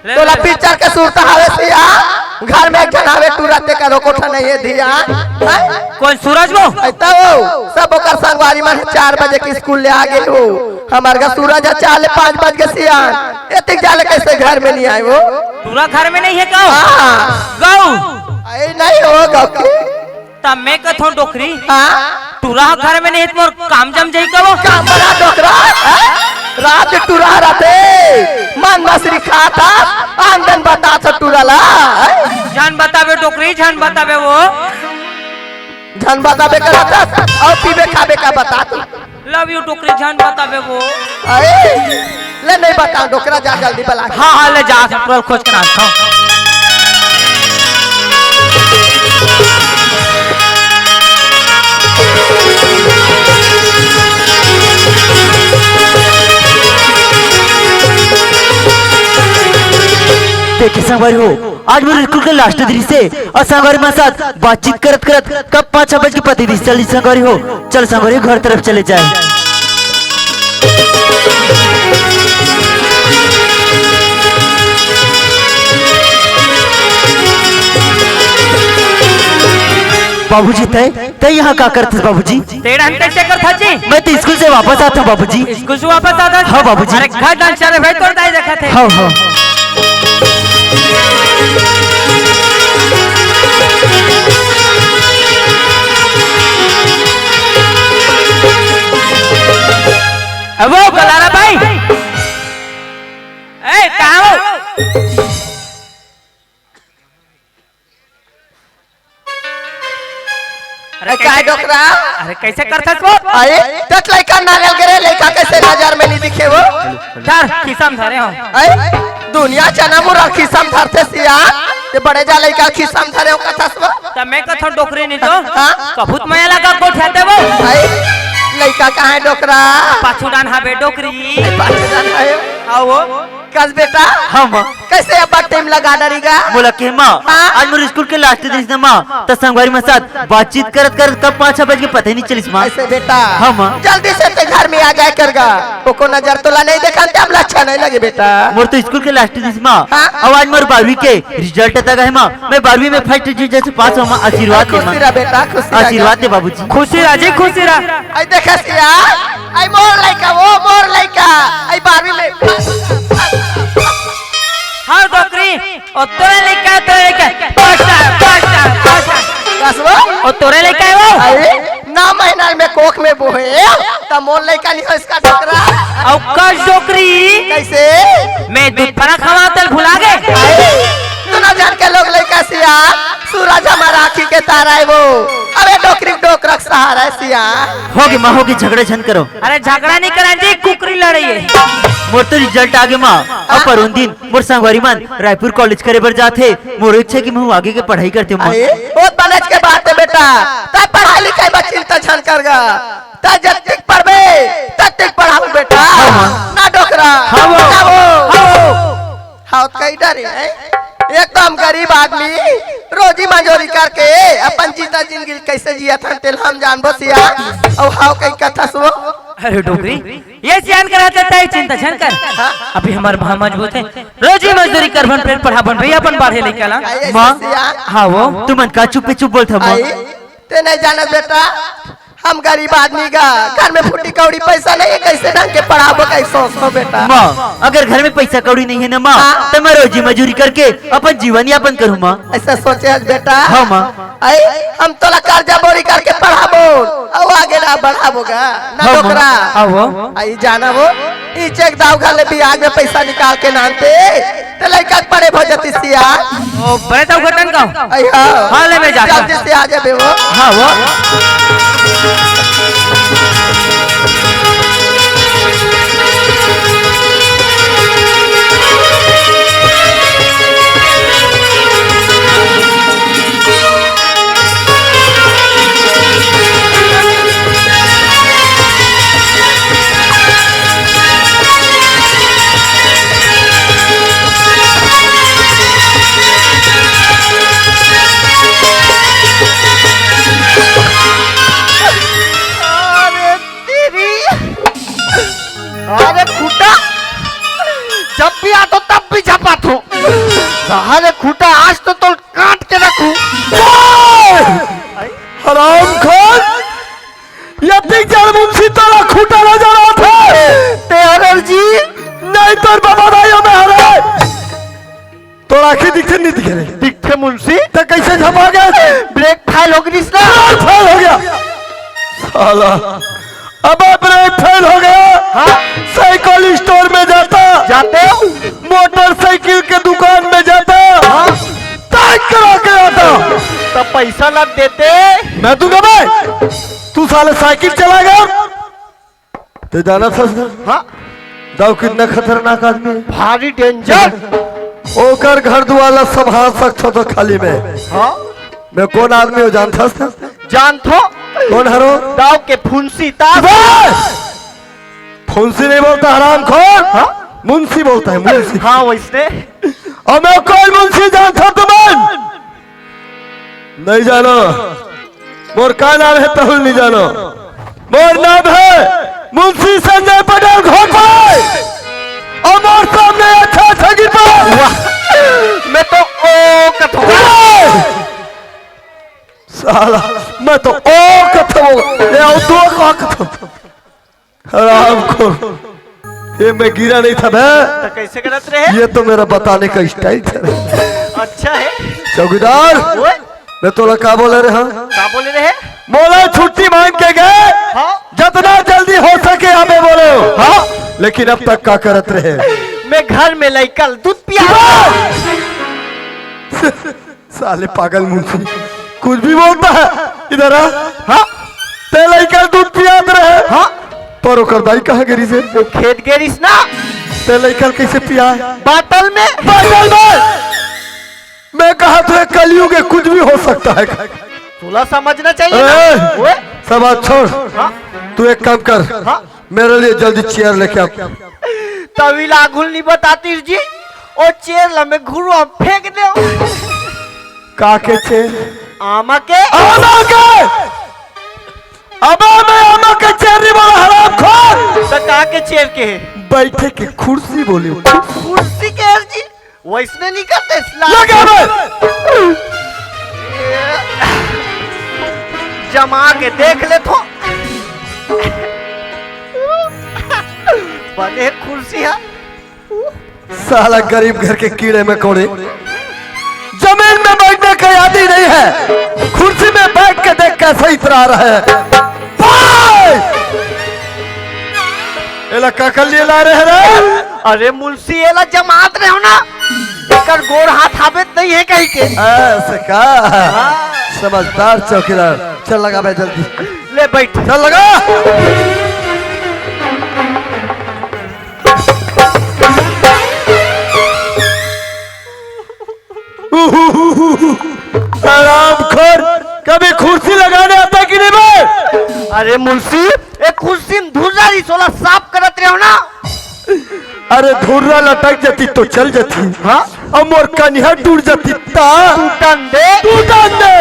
तोला पिक्चर के सूरत हवे सिया घर में जनावे तू राते का रोकोठा नहीं है धिया कौन सूरज वो ऐता हो सब ओकर संगवारी मन 4 बजे के स्कूल ले आ गए हो हमार का सूरज 4-5 बज के सिया एतिक जाले कैसे घर में नहीं आए वो पूरा घर में नहीं है गाँव गाँव ऐ नहीं हो गाँव तब मैं कथो डोकरी टूरा घर में नहीं मोर काम जम जाई का वो काम बड़ा डोकरा रात टूरा रहते मन मछली खाता आंगन बता था टूराला जान बतावे डोकरी जान बतावे वो जान बतावे कराता और पीबे खाबे का बता तू लव यू डोकरी जान बतावे वो ले नहीं बता डोकरा जा जल्दी बला हाँ ले जा सब खोज के नाचता देखिए संगवारी हो आज मेरे स्कूल के लास्ट दिन से और संगवारी मेरे साथ बातचीत करत करत कब 5-6 बजे के पति चली संगवारी हो चल संगवारी घर तरफ चले जाए बाबूजी तय यहाँ क्या करते बाबूजी तेरा हम कैसे करता जी मैं तो स्कूल से वापस आता हूँ बाबूजी स्कूल से वापस आता हाँ बाबूजी अरे घर डांस चले भाई तो दाई देखा थे हाँ हाँ वो गलारा भाई ए कहाँ हो अरे क्या डोकरा अरे कैसे करता वो अरे तक लड़का नारियल गिरे लड़का कैसे नजर में नहीं दिखे वो धर किसम धरे हो दुनिया चना मुरा खिसम धरते सिया ते बड़े जा लड़का खिसम धरे हो कथसवा तब मैं कथो डोकरी नहीं तो कबूत मैं लगा कोठे वो लड़का कहाँ है डोकरा पाछू डान हावे डोकरी पाछुदान है आओ कस बेटा हाँ माँ कैसे अब टाइम लगा डरीगा बोला के माँ आज मेरे स्कूल के लास्ट दिन से माँ तो संगवारी मेरे साथ बातचीत करत करत कब 5-6 बजे के पता ही नहीं चली माँ ऐसे बेटा हाँ माँ जल्दी से ते घर में आ जाए करगा को नजर तोला नहीं देखा तब अच्छा नहीं लगे बेटा मोर तो स्कूल के लास्ट दिन से माँ अब आज मोर 12वीं के रिजल्ट तक है माँ मैं 12वीं में फर्स्ट डिवीजन से पास हुआ आशीर्वाद दे खुशी रहा बेटा खुशी आशीर्वाद दे बाबूजी खुशी राजी खुशी रा आई देखा सिया आई मोर लड़का वो मोर लड़का आई 12वीं में हाँ डोकरी और तोरे लेके कसवा और तोरे लेके वो अरे 9 महीना में कोख में बोहे तब मोर लड़का नहीं हो इसका डोकरा और कस डोकरी कैसे मैं दूध पना खावा तल भुला गए तू ना जान के लोग लड़का सिया सूरज हमारा आँखी के तारा है वो अरे डोकरी डोकरक सहारा है सिया होगी माँ होगी झगड़े झन करो अरे झगड़ा नहीं करा जी कुकरी लड़ रही है मोर तो रिजल्ट आगे माँ अब पर उन दिन मोर संगवारी मन रायपुर कॉलेज करे बर जाते मोर इच्छा कि मैं आगे के पढ़ाई करते हूँ बहुत कॉलेज के बात है बेटा तब पढ़ाई लिखाई बच्ची तो छन करगा तब जब तक पढ़बे तब तक पढ़ाऊ बेटा ना डोकरा हाँ कई डरे है एकदम गरीब आदमी रोजी मजूरी करके अपन जीता जिंदगी कैसे जिया था तेल हम जान बसिया और हाउ कई कथा सो अरे डोकरी ये जान कर आता है चिंता छन कर अभी हमारे भाव मजबूत है रोजी मजदूरी कर बन फिर पढ़ा बन भैया अपन बाढ़े लेके आला माँ हाँ वो तू मन का चुप पे चुप बोलता माँ ते नहीं जाना बेटा हम गरीब आदमी का घर में फूटी कौड़ी पैसा नहीं है कैसे ढंग के पढ़ाबो कैसे हो बेटा माँ अगर घर में पैसा कौड़ी नहीं है ना माँ तो मैं रोजी मजूरी करके अपन जीवन यापन करूँ माँ ऐसा सोचे बेटा हाँ माँ आई हम तोला कर्जा बोरी करके पढ़ाबो और आगे ना बढ़ाबोगा ना डोकरा हाँ वो आई जाना वो ई चेक दाव घर ले भी आगे पैसा निकाल के नानते ते लड़का पड़े भजती सिया ओ बड़े तो घटन का आई हाँ ले मैं जाता जल्दी से आ जाबे वो हाँ वो अरे फूटा जब भी आ तो तब भी झपात हो अरे खूटा आज तो काट के रखू। हराम खोर, ये पिक्चर मुंशी तोरा खूटा नजर आता है। तेरर जी नहीं तोर बाबा भाइयों में हरे तोरा आंखें दिखे नहीं दिखे रे? दिखे मुंशी। तो कैसे झपा गए? ब्रेक फेल हो गई ना। फेल हो गया साला। अब ब्रेक फेल हो गया। हाँ? साइकिल स्टोर में जाते हो? मोटरसाइकिल के दुकान में जाता। हाँ? टाइट करा के आता। तब पैसा न देते। मैं दूंगा भाई। तू साले साइकिल चला गया तो जाना था। हाँ? दाऊ कितना खतरनाक आदमी है। भारी डेंजर। ओकर घर दुआला संभाल सकता तो खाली में। हाँ? मैं कौन आदमी हो जानता था? जानतो? कौन हरो? दाव के फुंसी ताज। फुंसी नहीं बोलता हराम खोर। हाँ? मुंशी बोलता है मुंशी। हाँ वैसे। और मैं कौन मुंशी जानता तुम्हें? नहीं जानो। मोर का नाम है तहुल नहीं जानो। मोर नाम है मुंशी संजय पटेल घोटभाई। और मोर सामने अच्छा ठगी मैं तो ओ कथोगा। साला मैं तो ओ कथो ये दो का कथो। हराम खोर, ये मैं गिरा नहीं था बे। तो कैसे करत रहे? ये तो मेरा बताने का स्टाइल था। अच्छा है। चौकीदार ओए, मैं तो क्या बोले रहे? हाँ क्या बोले रहे? मोला छुट्टी मांग के गए। हाँ? जितना जल्दी हो सके हमें बोलो। हाँ? लेकिन अब तक क्या करत रहे? मैं घर में लेकर दूध पिया। साले पागल मुंशी कुछ भी बोलता है। इधर आ। हाँ? ते लेकर दूध पियात रहे। हाँ? पर ओकर दाई कहाँ गिरी से? वो खेत गेरिस ना। ते लेकर कैसे पिया? बाटल में। बाटल में। मैं कहा तो कलयुग है, कुछ भी हो सकता है। तुला समझना चाहिए ना। ओए, सब बात छोड़। हाँ? तू एक काम कर। हाँ? मेरे लिए जल्दी चेयर लेके आ। तभी लागुल नहीं बताती जी। ओ चेयर लमे घुरू हम फेंक दे। काके चेयर? आमा के। आमा के। अबे मैं आमा के चेयर नहीं बोला हराम खोर। तो कहा के चेयर के है? बैठे के कुर्सी बोली। कुर्सी के है जी। वैसने नहीं करते। लगा बे। जमा के देख ले तो। बने कुर्सी है। साला गरीब घर के कीड़े में कोड़े। जमीन में बैठने का याद ही नहीं है। कुर्सी में बैठ के देख कैसे इतरा रहा है। एला काकल लिए ला रहे रे? अरे मुंशी एला जमात रहे हो ना। एकर गोर हाथ हाबेत नहीं है कहीं के। ऐसे का? समझदार चौकीदार। चल लगा बे जल्दी। ले बैठ। चल लगा। आराम खोर, कभी कुर्सी लगाने आता कि नहीं बे? अरे मुंशी एक कुर्सी में धुर्रा सोला साफ करत रहे हो ना। अरे धुर्रा लटक जाती तो चल जाती। हाँ? और मोर कन्या टूट जाती ता टूटन दे। टूटन दे।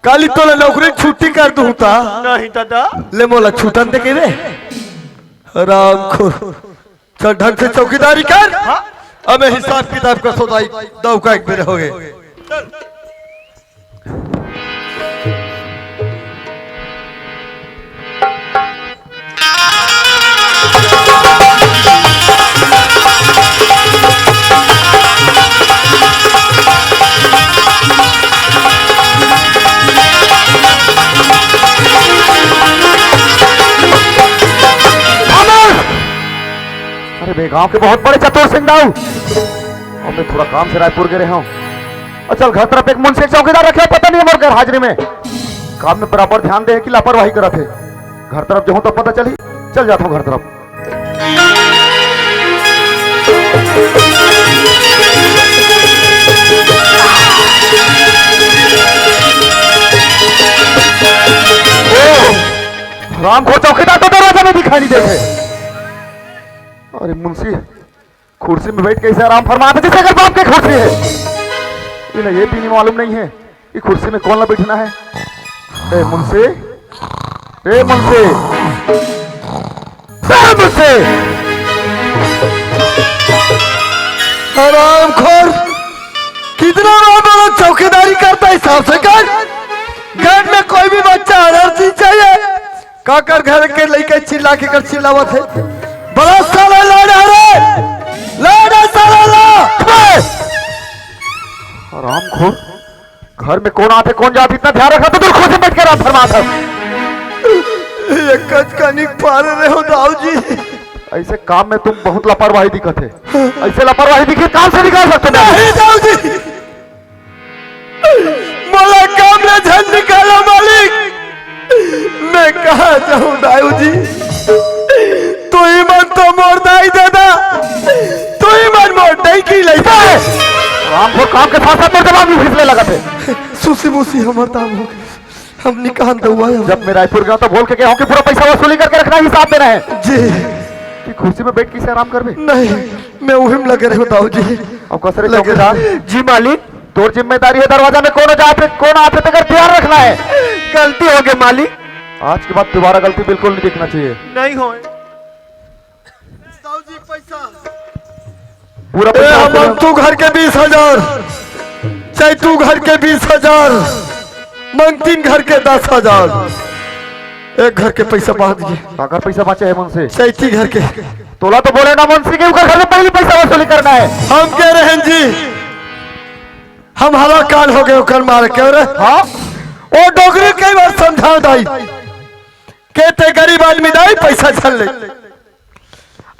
काली तोला नौकरी छुट्टी कर दूं ता। नहीं दादा। ले मोला छुटन दे के रे। आराम खोर, चल ढंग से चौकीदारी कर। हाँ? अब हिसाब किताब का सौदाई दाव का एक मेरे हो गए। अरे बे गांव के बहुत बड़े चतुर सिंह दाऊ। और मैं थोड़ा काम से रायपुर गए हूँ। और चल घर तरफ एक मुंशी चौकीदार रखे, पता नहीं है घर हाजिरी में काम में बराबर ध्यान दे कि लापरवाही करा थे। घर तरफ जो हूँ तो पता चली। चल जाता हूँ घर तरफ। राम को चौकीदार तो दरवाजा में दिखाई नहीं देते। अरे मुंशी कुर्सी में बैठ कैसे आराम फरमाते जैसे अगर बाप के कुर्सी है। इन्हें ये भी नहीं मालूम नहीं है कि कुर्सी में कौन ना बैठना है। ए मुंशी, ए मुंशी, मुंशी। आराम खोर, इतना बड़ा चौकीदारी करता है हिसाब से कर। घर में कोई भी बच्चा एनर्जी चाहिए काकर घर के लेके चिल्ला के कर चिल्लावत है बड़ा साला लाड़ा रे लाड़ा साला ला आराम खोर घर में कौन आते कौन जाते इतना ध्यान रखा तो तू खुद से बैठ कर फरमा था। ये कचकनी पार रहे हो दाऊ जी। ऐसे काम में तुम बहुत लापरवाही दिखत है। ऐसे लापरवाही दिखे काम से निकाल सकते नहीं दाऊ जी मोला काम में झन निकाला मालिक। मैं कहा जाऊं दाऊ जी तू ही मन तो मोर दाई दादा तू ही मन मोर दाई की लेता है। राम को काम के साथ साथ मेरे दिमाग भी फिसले लगा थे। सुसी मुसी हमार दाम हो गए हम निकाह दउआ जब मैं रायपुर गया तो बोल के गया हूं कि पूरा पैसा वसूली करके रखना हिसाब देना है जी कि कुर्सी में बैठ के इसे आराम करबे। नहीं मैं उहिम लगे रहे दाऊ जी। अब कसरे चौकीदार जी मालिक तोर जिम्मेदारी है दरवाजा में कौन जाते कौन आते तक ध्यान रखना है। गलती हो गई मालिक। आज के बाद दोबारा गलती बिल्कुल नहीं दिखना चाहिए। नहीं हो दाऊ जी पैसा पूरा पैसा तू घर के 20,000 चाहे तू घर के 20,000 मंगतीन घर के 10,000 एक घर के पैसा बांध दिए। अगर पैसा बचे है मन से चैती घर के तोला तो बोले ना मुंशी के घर में पहले पैसा वसूली करना है। हम कह रहे हैं जी हम हला काल हो गए कर मार के और हाँ वो डोगरी कई बार समझाओ दाई कहते गरीब आदमी दाई पैसा छल ले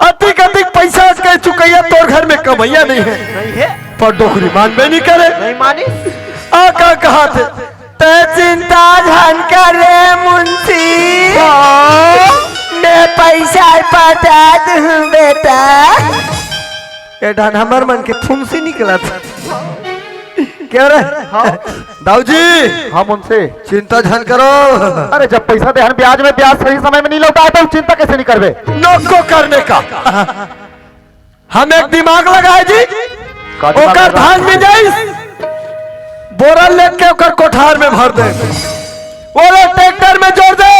अधिक अधिक पैसा कह चुकैया तोर घर में कमैया नहीं है पर डोगरी मान में नहीं करे नहीं मानी आका कहा थे ते चिंता धन करे मुंशी मैं पैसा पटा दूं बेटा ये डान हमार मन के फुंसी निकला था क्या रे दाऊ जी हम उनसे चिंता झन करो। अरे जब पैसा दे ब्याज में ब्याज सही समय में नहीं लौटा तो चिंता कैसे नहीं करबे। नौको करने का हम एक दिमाग लगाए जी ओकर धान में जाई बोरा लेके ओकर कोठार में भर दे बोले ट्रैक्टर में जोड़ दे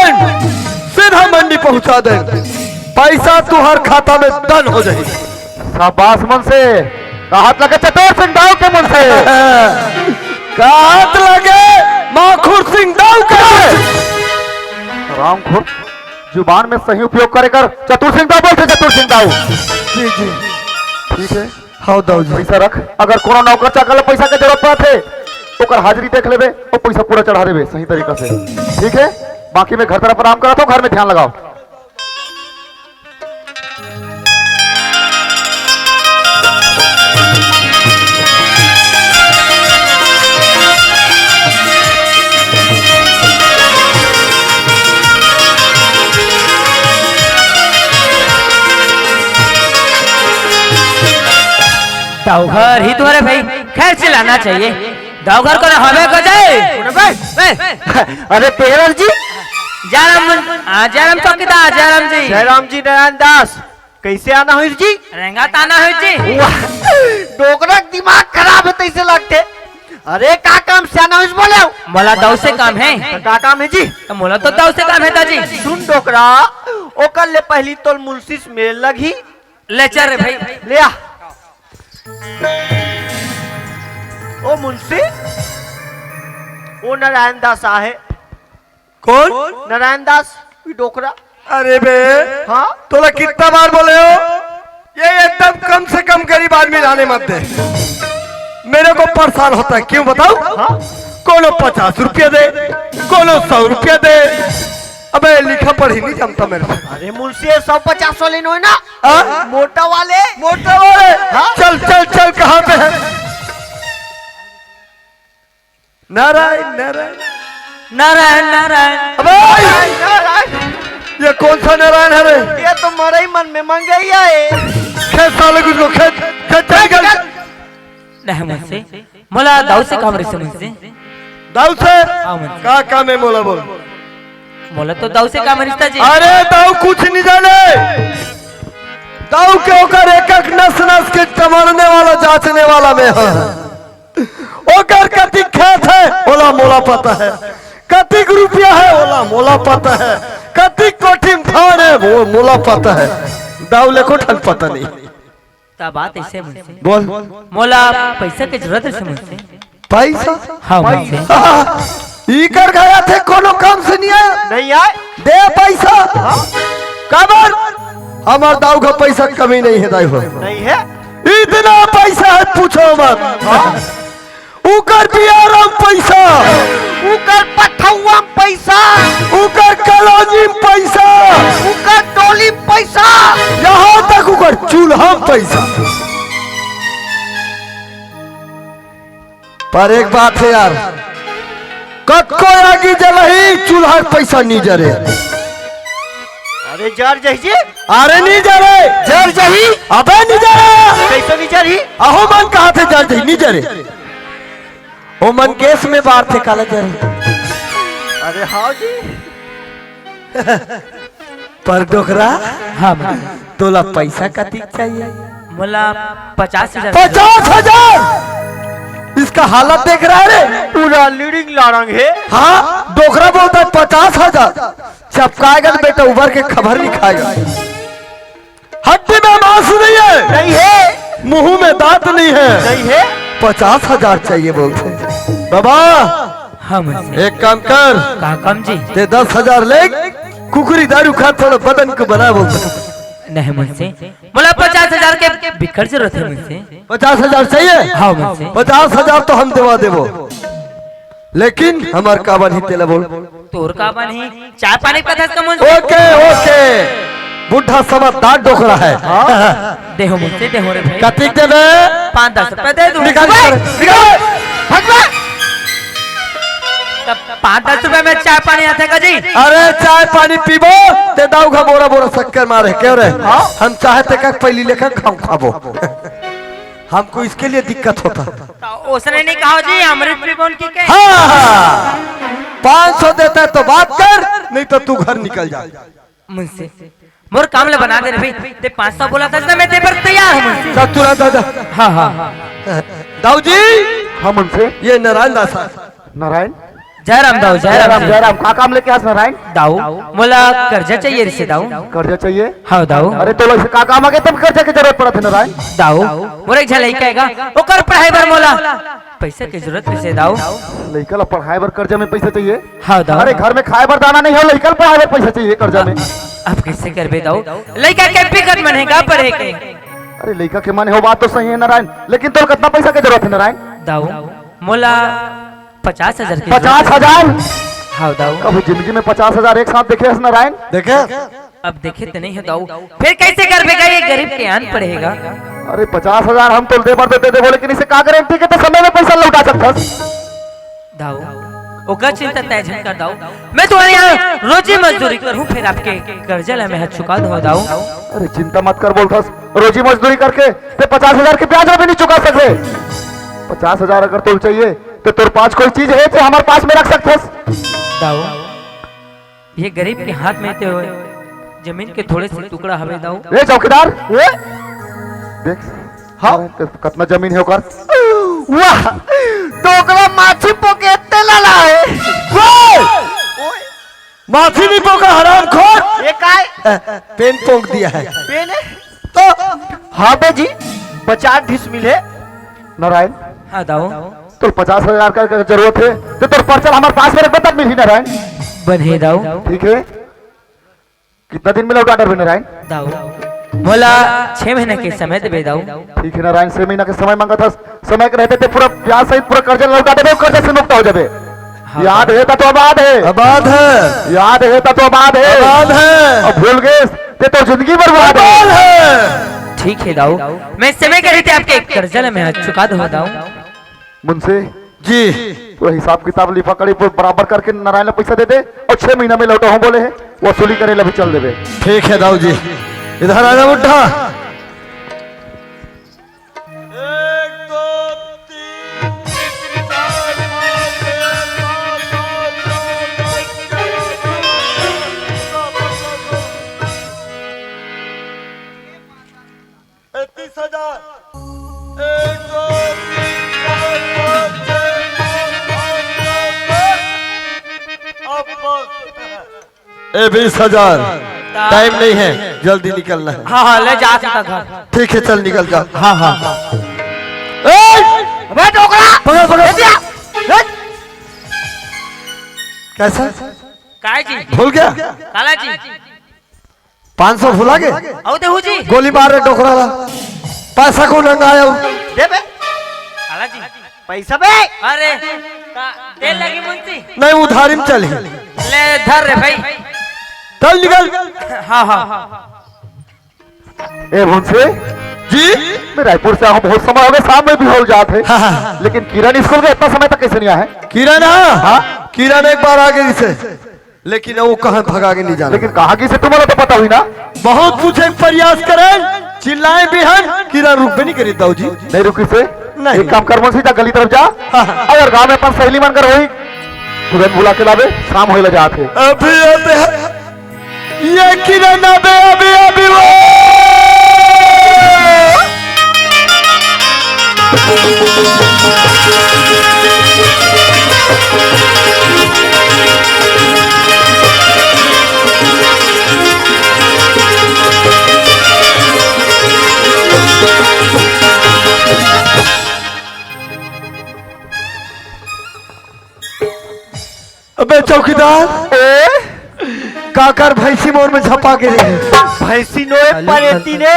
सीधा मंडी पहुंचा दे पैसा तुहर खाता में दन हो जाए। शाबाश मन से हाथ लगे चतुर सिंह दाऊ के मन से हाथ लगे माखुर सिंह दाऊ के राम खोर जुबान में सही उपयोग करे कर चतुर सिंह दाऊ बोलते चतुर सिंह दाऊ। जी जी ठीक है हाँ दाऊ जी पैसा रख अगर कोनो नौकर चाकर पैसा के जरूरत पड़े तो हाजिरी देख लेबे और पैसा पूरा चढ़ा देबे सही तरीका से। ठीक है बाकी में घर तरफ आराम करा तो घर में ध्यान लगाओ। दाऊघर ही तुम्हारे भाई खैर चिल्लाना चाहिए। दाऊघर को हमें को जाए। अरे पेरर जी जयराम चौकीदार जयराम जी जयराम जी नारायण दास कैसे आना हुई जी रेंगा ताना हुई जी डोगरा दिमाग खराब है तैसे लगते। अरे का काम से आना हुई बोले मोला दाऊ से काम है। का काम है जी तो मोला तो दाऊ से काम है ताजी। सुन डोकरा ओकर ले पहली तोल मुंशी से मेल लगी ले चल रे भाई ले आ ओ मुंशी ओ नारायण दास आहे। कौन नारायण दास डोकरा। अरे बे हाँ तोला कितना बार बोले हो ये एकदम कम से कम गरीब आदमी लाने मत दे मेरे को परेशान होता है क्यों बताओ। हाँ कोनो 50 रुपया दे कोनो 100 रुपया दे अबे लिखा पढ़ी नहीं जमता मेरे को। अरे मुंशी 150 वाले नो है ना हाँ? मोटा वाले हाँ? चल चल चल कहाँ पे है नारायण नारायण नारायण नारायण अबे ये कौन सा नारायण है रे। ये तो मरे ही मन में मंगैया है। खेत साले कुछ को खेत खेत चल गल नहीं मुझसे मोला दाऊ से काम रही मुझसे दाऊ से मुझसे। का काम है मोला बोल। मोला तो दाऊ से काम रिश्ता जी। अरे दाऊ कुछ नहीं जाने दाऊ के ओकर एक एक नस नस के टमरने वाला जांचने वाला में है ओकर कति खेत है ओला मोला पता है कति रुपया है ओला मोला पता है कति कोठी धान है वो मोला पता है दाऊ ले को ठन पता नहीं। तो बात ऐसे मुझसे बोल मोला पैसा की जरूरत है मुझसे। पैसा हाँ मुझसे ई कर गया थे कोनो काम से नहीं आया नहीं आए दे पैसा कबर हमार दाऊ का पैसा कमी नहीं है दाऊ नहीं है इतना पैसा है पूछो मत उकर बियारम पैसा उकर पठौआ पैसा उकर कलौजी पैसा उकर टोली पैसा यहाँ तक उकर चूल्हा पैसा। पर एक बात है यार कक्को आगे जलही चूल्हा पैसा नहीं जरे अरे जर जही अरे नहीं जरे जर जही अबे नहीं जरे कैसे नहीं जरी अहो मन कहा थे जर जही नहीं जरे ओ मन केस में बार थे काला जरे अरे हाँ जी पर डोकरा हाँ तोला पैसा कतिक चाहिए मोला 50,000 50,000 इसका हालत देख रहा है रे पूरा लीडिंग लारंग है हाँ डोकरा बोलता है 50,000 चपकाएगा तो बेटा उभर के खबर नहीं खाएगा हड्डी में मांस नहीं है नहीं है मुंह में दांत नहीं है नहीं है 50,000 चाहिए बोलते बाबा हाँ मुझसे एक काम कर कहा कम जी ते 10,000 ले कुकुरी दारू खा थोड़ा बदन को बना बोलते नहीं मुझसे मोला 50,000 के बिखर जरूरत है मुझसे। 50,000 चाहिए हाँ मुझसे 50,000 तो हम देवा देवो लेकिन हमार काबन ही तेला बोल तोर का बनी चाय पानी का था मुझे ओके ओके बुढ़ा समझदार डोकरा है देहो मुझसे देहो रे भाई कतिक देवे 5-10 रुपए दे दूं निकाल निकाल भगवा तब 5-10 रुपए में चाय पानी आता का जी। अरे चाय पानी पीबो ते दाऊ का बोरा बोरा शक्कर मारे क्यों रे हम चाहते का पहली लेकर खाबो हमको इसके लिए दिक्कत होता तो उसने नहीं कहा जी अमृत पिबोन की के हाँ 500 देता है तो बात कर नहीं तो तू घर निकल जा मुझसे मोर काम ले बना दे रे भाई ते 500 बोला था मैं ते पर तैयार हूं मुझसे। जा तुरंत दादा हाँ हाँ दाऊ जी हम उनसे ये नारायण दास नारायण जयराम दाऊ जयराम जयराम का काम लेके आज नारायण दाऊ मोला कर्जा चाहिए रे से दाऊ। कर्जा चाहिए हाँ दाऊ अरे तो वैसे का काम आगे तब कर्जा की जरूरत पड़ा था नारायण दाऊ मोरे एक झलई कहेगा ओकर पढ़ाई बर मोला पैसा की जरूरत रे से दाऊ। लड़का पढ़ाई बर कर्जा में पैसा चाहिए हाँ दाऊ अरे घर में खाए बर दाना नहीं है लड़का पढ़ाई बर पैसा चाहिए कर्जा में अब कैसे करबे दाऊ लड़का के बिकट बनेगा पढ़े के। अरे लड़का के मन है वो बात तो सही है नारायण लेकिन तो कितना पैसा की जरूरत है नारायण दाऊ मोला 50,000 की 50,000 हाँ दाऊ कभी जिंदगी में 50,000 एक साथ देखे हैं नारायण देखे अब देखे तो नहीं है दाऊ फिर कैसे करबेगा ये गरीब के आन पड़ेगा। अरे 50,000 हम तो दे बार देते थे लेकिन इसे का गारंटी के तो समय में पैसा लौटा सकता दाऊ ओकर चिंता तय झन कर दाऊ मैं तुम्हारे यहाँ रोजी मजदूरी करूँ फिर आपके कर्जा ला मैं हाथ चुका दूँ दाऊ। अरे चिंता मत कर बोलता रोजी मजदूरी करके ते 50,000 के ब्याज भी नहीं चुका सकते 50,000 अगर तुल चाहिए तो तेरे पास कोई चीज है जो हमारे पास में रख सकते दाऊ ये गरीब के हाथ में तो जमीन के थोड़े से टुकड़ा हवे दाऊ। ए चौकीदार ए देख हाँ कितना जमीन है ओकर वाह टोकरा माछी पोकेते लाला है माफी नहीं पोका हराम खोर ये काय पेन पोंक दिया है पेन है तो हाँ बे जी 50 डिसमिल है नारायण हाँ दाऊ तो 50,000 का जरूरत है तो तेरे पर्चल हमारे पास में रखबे तब मिली नारायण बने दाऊ ठीक है कितना दिन में लौटा डर नारायण दाऊ मोला 6 महीने के समय दे दाऊ। ठीक है नारायण 6 महीना के समय मांगा था समय के रहते थे पूरा ब्याज सहित पूरा कर्जा लौटा देवे कर्जा से मुक्त हो जावे याद है तो आबाद है आबाद है याद है तो आबाद है आबाद है अब भूल गए ते तो जिंदगी बर्बाद है ठीक है दाऊ मैं समय के रहते आपके कर्जा ला मैं हाथ चुका दूँ दाऊ। मुझसे जी पूरा हिसाब किताब लिफा कड़ी बराबर करके नारायण पैसा दे दे और 6 महीना में लौटा हूँ बोले है वसूली करे ला भी चल देवे ठीक है दाऊ जी इधर आना बुढ़ा ए 20,000 टाइम नहीं है, जल्दी निकलना है। हाँ हाँ ले जा सीता घर। ठीक है चल निकल जा। हाँ हाँ पकड़ पकड़ कैसा काय जी भूल गया? काला जी 500 भुला गए? आओ देहू जी गोली मार रहे डोकरा ला, पैसा को नंगाया दे बे काला जी पैसा बे। अरे तेल लगी मुंशी नहीं उधारी में चले। ले धर रे भाई। चल निकल। हाँ हाँ ए मुंशी जी मैं रायपुर से आऊँ, बहुत समय हो गया, शाम में भी हो जाते लेकिन किरण स्कूल का इतना समय तक कैसे नहीं आया है? किरण हाँ किरण एक बार आगे से, लेकिन वो कहाँ भगा के नहीं जाना। लेकिन कहा कि से तुम्हारा तो पता हुई ना। बहुत पूछे प्रयास करें, चिल्लाए भी हम, किरण रुक भी नहीं करी दाऊ जी। नहीं रुकी से नहीं। एक काम कर मुंशी जा गली तरफ जा, अगर गांव में अपन सहेली बनकर वही तुरंत बुला के लावे, शाम होइला जाते। अभी आते हैं ये किरण अबे अभी अभी वो अबे चौकीदार काकर भैंसी मोर में झपा के रहे। भैंसी नोए परेती ने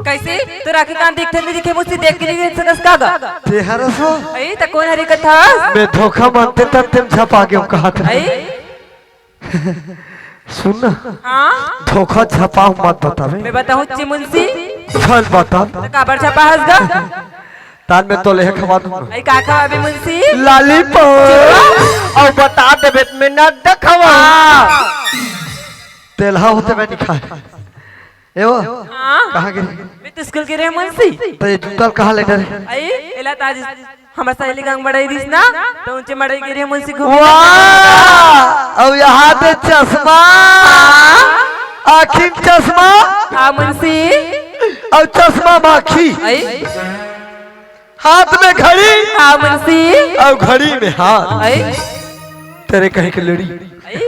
कैसे तो राखी कान देखते नहीं दिखे मुझसे देख के नहीं सकस कागा तेहरा सो अई त कौन हरी कथा मैं धोखा मानते तब तुम झपा के कहा था। अई सुन ना हां धोखा झपा मत बतावे। मैं बताऊं ची मुंशी चल बता तो काबर छपा हसगा तान में तो ले खवा दूं अई का खवा बे मुंशी लॉलीपॉप और बता दे बेट में न दखवा तेलहा होते मैं निखा एवो हां कहां गिरी मैं तो स्कूल के रे मुंशी तो ये जूतल कहां ले डरे? अई एला ताज हमर सहेली गंग मड़ई दिस ना तो ऊंचे मड़ई के रे मुंशी घूम वाह अब यहाँ पे चश्मा आखिर चश्मा हां मुंशी और चश्मा माखी अई हाथ में घड़ी हां मुंशी और घड़ी में हाथ। अई तेरे कहे के लड़ी अई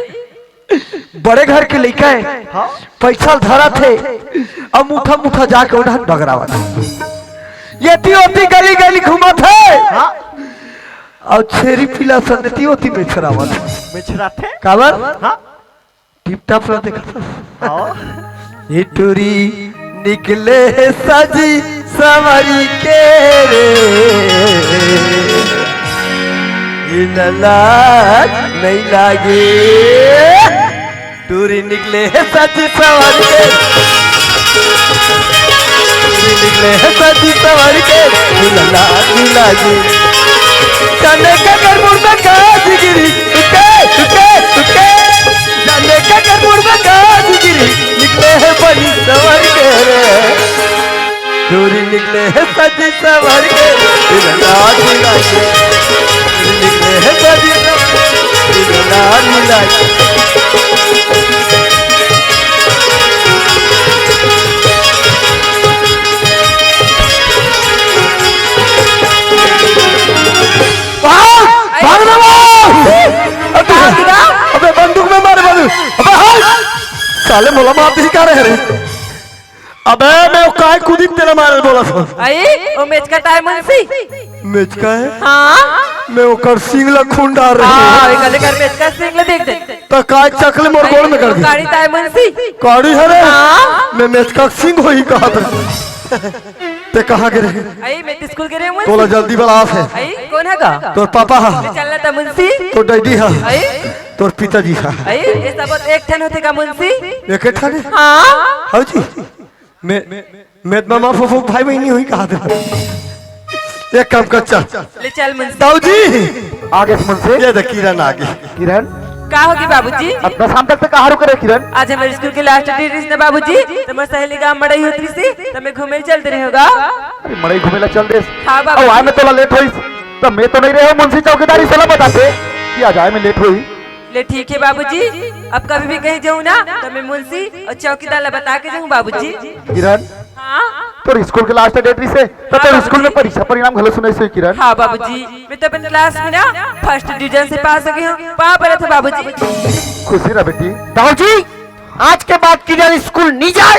बड़े घर के लड़का है पैसा धरा थे अब मुठा मुठा जाके उन्हें बगरावा था ये तियोती गली गली घुमा थे और छेरी पिला संगति होती बेचरावा था बेचरा थे काबर टिप टाप ला देखा था ये टूरी निकले सजी सवारी के रे इन लाग नहीं लागे टूरी निकले सजी सवारी के टूरी निकले सजी सवारी के इन लाग नहीं लागे जाने का कर मुर्दा काज गिरी उके उके उके जाने का कर मुर्दा काज गिरी निकले है बनी सवार के रे दूरी निकले है सजी सवार के लाल लागे निकले है सजी सवार लाल लागे अबे बंदूक में मारे बंदूक अबे हाय साले मोला मार दी का रहे रे अबे मैं काय कूदी तेरा मारे बोला था अई ओ मैच का टाइम मुंशी मैच का है हां मैं ओकर सिंग ला खून डाल रही हां ए गले कर मैच का सिंगल देख दे तो काय चकले मोर गोल में कर दी गाड़ी टाइम मुंशी काड़ी है रे हां मैं मैच का सिंग होई कहा था ते कहां गे रे अई मैं स्कूल के रे मुंशी तोला जल्दी बलास है अई कौन है का तोर पापा हा चलना था मुंशी तो डैडी हा अई तोर पिताजी हा अई ये सब एक ठन होते का मुंशी एक ठाने हां हाउ जी मैं मामा फूफू भाई बहनी हुई कहा था एक काम कर चल ले चल मुंशी दाऊ जी आगे से मुंशी ये देख किरण आगे किरण का होगी बाबूजी अब 10 शाम तक कहाँ रुके रहे किरण? आज हमारे स्कूल के लास्ट डे ना बाबूजी तुम्हारी सहेली गांव मड़ई होती सी तो मैं घूमे चलते रहे होगा अरे मड़ई घूमेला चल दे। हाँ बाबू अब आए में तो लेट हुई तो मैं तो नहीं रहे मुंशी चौकीदारी से बताते कि आज आए में लेट हुई। ले ठीक है बाबूजी अब कभी भी कहीं जाऊँ ना तो मैं मुंशी और चौकीदार बता के जाऊँ बाबूजी। किरण हाँ तो स्कूल के लास्ट डेट से तो हाँ, स्कूल में बाबूजी। परीक्षा परिणाम घलो सुनाई से किरण। हाँ बाबूजी, मैं तो अपने क्लास में ना फर्स्ट डिवीजन से पास हो गई हूँ। वहाँ पर थे बाबूजी। खुशी रह बेटी। दाऊजी आज के बाद किरण स्कूल नहीं जाए।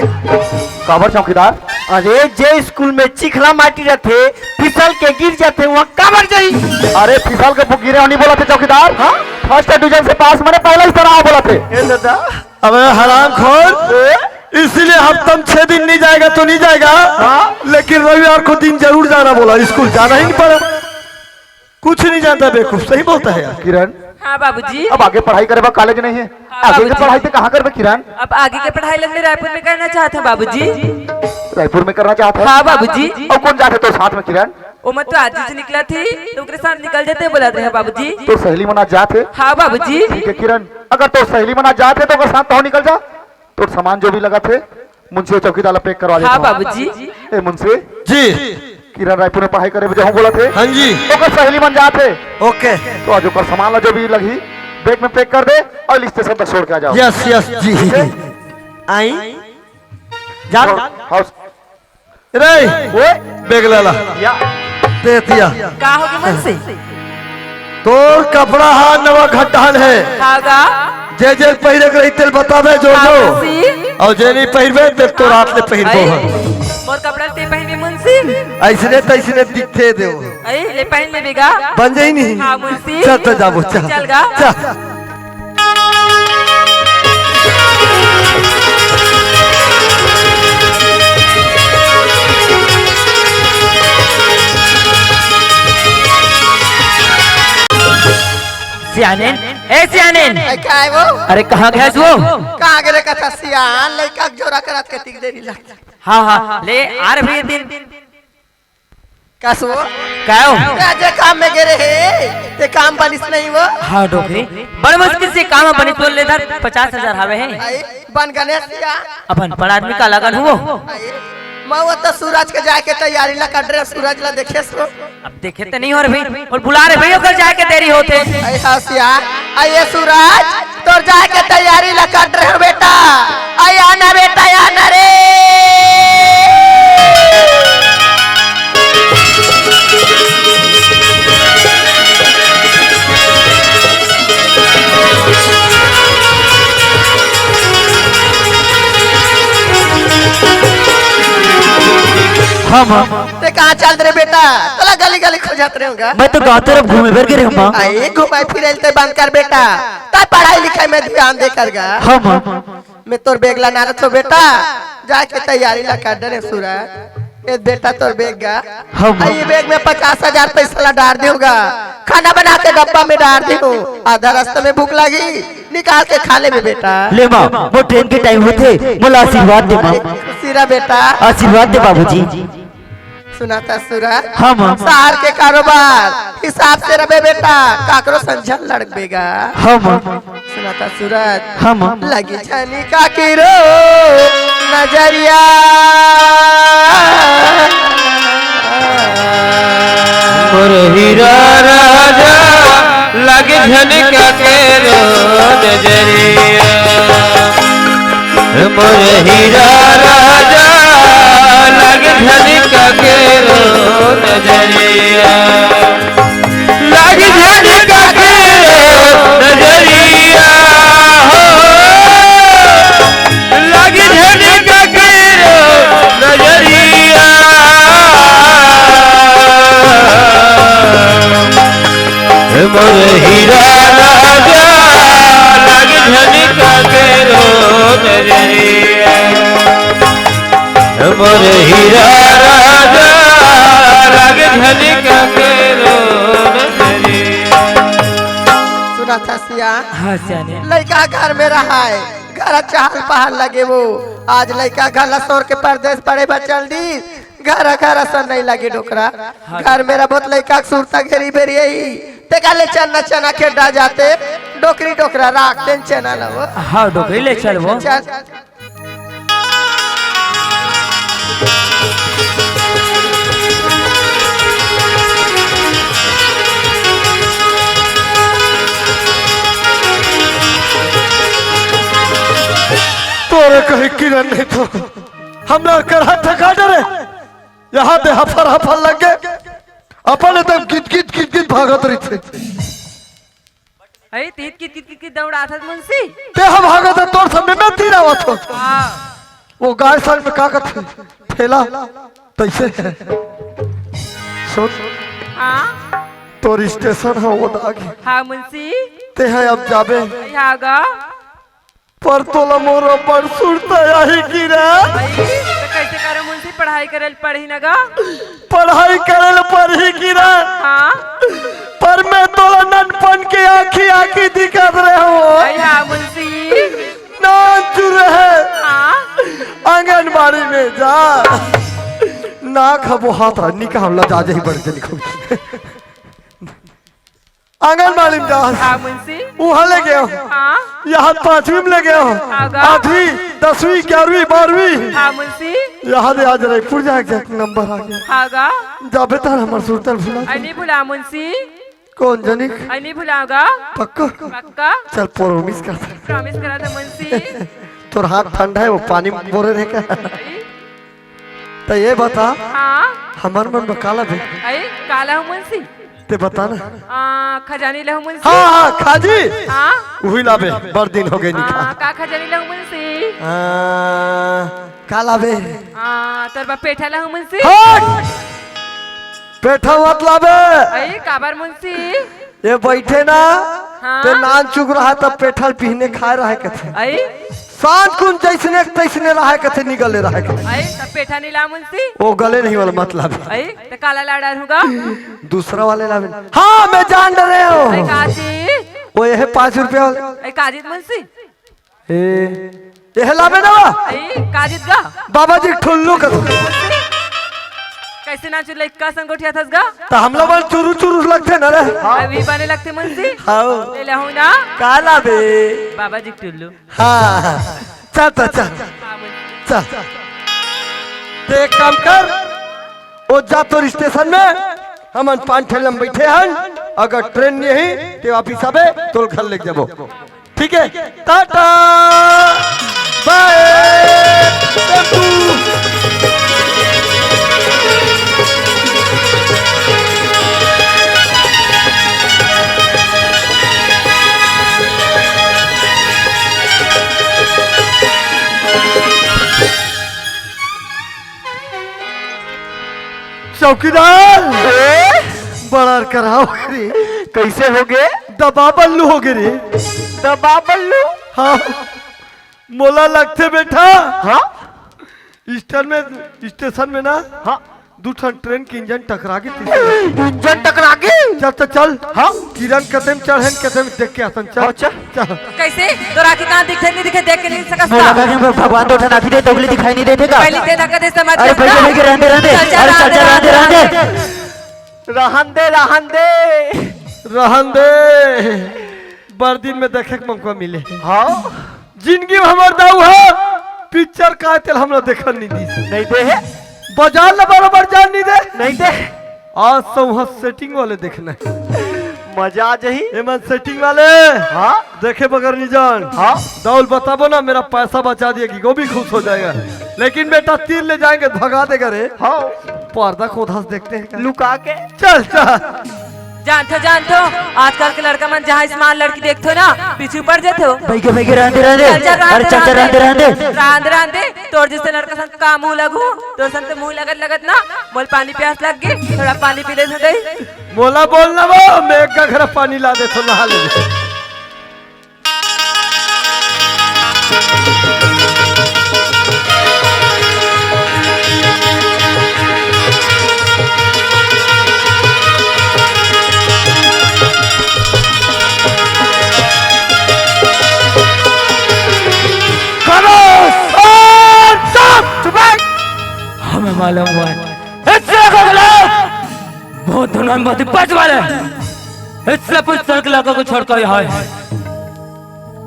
काबर चौकीदार। अरे जे स्कूल में चिखला माटी रहते फिसल के गिर जाते वहाँ काबर जाई। अरे फिसल के गिरे नहीं बोला थे चौकीदार। हाँ फर्स्ट डिवीजन से पास मैंने पहले ही तरह बोला थे। अबे हराम खोर, इसलिए हफ्तम 6 दिन नहीं जाएगा तो नहीं जाएगा। लेकिन रविवार को दिन जरूर जाना बोला, स्कूल जाना ही नहीं पड़ा। कुछ नहीं जानता बेवकूफ, सही बोलता है यार। किरण हाँ बाबूजी, अब आगे पढ़ाई करे बा कॉलेज नहीं है। हाँ, आगे की बाबूजी। पढ़ाई तो कहाँ करबे किरण। अब आगे की पढ़ाई लग रायपुर में करना चाहते हैं बाबूजी। रायपुर में करना चाहता है। हाँ बाबूजी। और कौन जाते तो साथ में किरण। वो मैं तो आज से निकला थी तो उनके साथ निकल जाते बुलाते हैं बाबूजी। तो सहेली मना जाते। हाँ बाबूजी। ठीक है किरण, अगर तो सहेली मना जाते तो अगर साथ तो निकल जा। तो सामान जो भी लगा थे मुंशी चौकीदार पैक करवा देता हाँ हूँ। बाबूजी। ए मुंशी, जी किरण रायपुर में पढ़ाई करे बजे बोला थे। हाँ जी ओकर सहेली मन जाते ओके तो आज ओकर सामान ला जो भी लगी बैग में पैक कर दे और स्टेशन तक छोड़ के आ जाओ। यस यस जी। आई जा हाउस रे बैग लाला या दे दिया। का होगी मन से? तोर कपड़ा हा नवा घटान है। हागा जे जे पहिरे के तेल बतावे जो हाँ जो मुंशी। और जे नहीं पहिरबे ते तो रात ले पहिरबो अरे, है। मोर कपड़ा ते पहन में मुंशी। ऐसने तैसने दिखते दे अरे ले पहन में बेगा। बन जाई नहीं। हाँ मुंशी। चल तो जाबो चल चल गा। चल। सियानेन, ए सियानेन, क्या है वो? अरे कहाँ गया वो? कहाँ गिरे कथा सियान लड़का के जोरा करत के टिक देरी लगता। हाँ हाँ ले आ रहे दिन कसो क्या हो? जे काम में गिरे है ते काम बनिस नहीं वो। हाँ डोकरी बड़े मुश्किल से काम बनी तो ले 50,000 हवे है। आई बन गणेश सिया अपन बड़ा आदमी का लगन हुआ। आई मैं तो सूरज के जाके तैयारी ला कर रहे सूरज ला देखे सो। अब देखे तो नहीं हो रहे भाई और बुला रहे भाई कल जाके देरी होते। आई हाँ सिया आई ये सूरज तोर जाके तैयारी ला कर रहे हो बेटा। आई आना बेटा आना रे। हम ते कहाँ चल रहे बेटा? तला गली गली खोजत रहे होगा। मैं तो गाँव तरफ घूमे फिर गिरे हम। आई घुमाई फिरे ते बंद कर बेटा। ता पढ़ाई लिखाई में ध्यान दे कर गा। हम मैं तोर बैग ला ना तो बेटा जाके तैयारी ला कर दे सूरज। ए बेटा तोर बैग गा। हम ये बैग में 50,000 पैसा ला डाल दूंगा। खाना बना के डब्बा में डाल दूँ। आधा रास्ते में भूख लगी निकाल के खा ले बेटा। ले माँ वो ट्रेन के टाइम होते मोला आशीर्वाद दे माँ। सिरा बेटा आशीर्वाद दे बाबूजी। सुना था सूरज हम शहर के कारोबार हिसाब से रबे बेटा काकरो संझल लड़बेगा। हम सुना था सूरज हम लगी छनी का किरो नजरिया। हीरा राजा लगे झनका के रो नजरिया। मोर हीरा राजा लगे झनका के रो नजरिया। लगे झनका के रो नजरिया हो। लगे झनका के रो नजरिया। मोर हीरा राजा लगे झनका के रो नजरिया। मोर हीरा राजा लगे झनका के रो नजरिया। सुना था सिया हाँ सियानेन, लड़का घर में रहा है घर चहल पहल लगे वो। आज लड़का घर लसोर के परदेश पड़े बचल दी घर घर असर नहीं लगे डोकरा। घर मेरा बहुत लड़का सूरता घेरी बेरी यही ते काले चना चना खेड़ा जाते डोकरी डोकरा राखते चना लवो। हाँ डोकरी ले चल वो। चल तोरे कहीं किरण नहीं तो हम लोग कर हाथ थका डरे यहाँ पे हफर हफर लग गए अपन एकदम गिट गिट गिट गिट भागत रही थे अरे तीत की दौड़ा था मुंशी। ते हम भागत तोर समय में तीर आवत हो हाँ वो गाय साल में का करते ठेला तैसे है सुन हाँ तोर स्टेशन है वो दागी हाँ मुंशी ते है अब जाबे यहाँ गा पर तोला मोरा पर सुरता यही की रे तो कैसे करो मुंशी पढ़ाई करे पढ़ी न गा पढ़ाई करल पढ़ी की रे हाँ पर मैं तोला ननपन के आखी आखी दिखत रहे हो हाँ मुंशी नाच रहे हाँ आंगनबाड़ी में जा ना खबो हाथ रहा निका हमला जा ही बढ़ के लिखो आंगनबाड़ी में जा हाँ मुंशी वहाँ ले गया हाँ यहाँ 5वीं में ले गया आगा। 8वीं 10वीं 11वीं 12वीं हाँ मुंशी यहाँ दे आज रायपुर जाके नंबर आ गया हाँ गा जाबे तार हमार सुरतल भुला अनी भुला मुंशी कौन जनिक अनी भुलाऊंगा पक्का पक्का चल प्रोमिस कर प्रॉमिस करा था मुंशी। तोर हाथ ठंडा है वो पानी में बोरे रहे का तो ये बता हाँ हमार मन में काला भी अरे काला हूँ मुंशी ते बता ना खजानी लहू मुंशी। हाँ हाँ खाजी हाँ वही लाबे बड़ दिन हो गए निकाह का खजानी लहू मुंशी। काला बे तोर बा पेठा लहू मुंशी। हट पेठा मत लाबे अरे काबर मुंशी। ये बैठे ना हाँ? ते नान चुग रहा तब पेठल पीने खाए रहा कथे अरे सांझ कुन जैसने तैसने रहा कथे निगले रहा कथे अरे तब पेठा नहीं ला मुंशी। वो गले नहीं वाला मतलब अरे तो काला लाड़ा होगा। दूसरा वाले लावे हाँ मैं जान रहे हो अरे काजी वो ये 5 रुपया वाला अरे काजिद मुंशी। ये लावे ना अरे काजिद गा बाबा जी ठुल्लू का कैसे नाचू लइका संगोठिया थस गा तो हम लोग चुरू चुरू लगते ना रे अभी बने लगते मुंशी। हाँ ले लहू ना काला बे बाबा जी टुल्लू। हाँ चल चल चल हाँ मुंशी। चल ते एक काम कर वो जा तो स्टेशन में हम 5 ठेले में बैठे हैं अगर ट्रेन नहीं तो वापिस आबे तो घर ले जाबो ठीक है टाटा बाय चौकीदार बड़ा कराओ रे कैसे हो गए? दबा बल्लू हो गए रे दबा बल्लू। हाँ मोला लगते बेटा हाँ स्टेशन में ना हाँ 2 ट्रेन के इंजन टकरा गए इंजन टकरा गए। चल तो चल हाँ किरण कदम चढ़न कदम देख के आसन चल अच्छा। चल कैसे तो राखी कहाँ दिखे नहीं दिखे देख के नहीं मोला सकता। का के भगवान तो उठा नाखी दे तोगली दिखाई नहीं देते का पहले तेरा का दे समझ अरे बैठे बैठे रहते रहते अरे चल चल रहते रहते रहन दे रहन दे रहन दे बड़ दिन में देखे के मौका मिले हाँ जिंदगी में हमार दाऊ है पिक्चर का तेल हमरा देखल नहीं दी नहीं दे है बाजार ला बराबर जान नहीं दे नहीं दे आज सब सेटिंग वाले देखना है मजा आ जाही। हेमंत सेटिंग वाले हाँ देखे बगैर नहीं जान हाँ दाऊल बताबो ना मेरा पैसा बचा दिएगी वो भी खुश हो जाएगा लेकिन बेटा तीर ले जाएंगे भगा देगा रे हाँ पर्दा को उधर देखते हैं क्या? लुका के चल चल जानते हो आजकल के लड़का मन जहाँ स्मार्ट लड़की देखते हो ना पीछे पड़ जाते हो। बैठे रहते रहते अरे चल चल रहते रहते रांधे तोर जैसे लड़का संग का मुंह लगू तो संग तो मुंह लगत ना बोल पानी प्यास लग गई थोड़ा पानी पी ले दे। मोला बोलना वो मैं एक घर पानी ला दे तो नहा ले हमें मालूम हुआ बहुत धुनान बहुत बच वाले इससे कुछ सड़क लड़का को छोड़कर यहाँ है।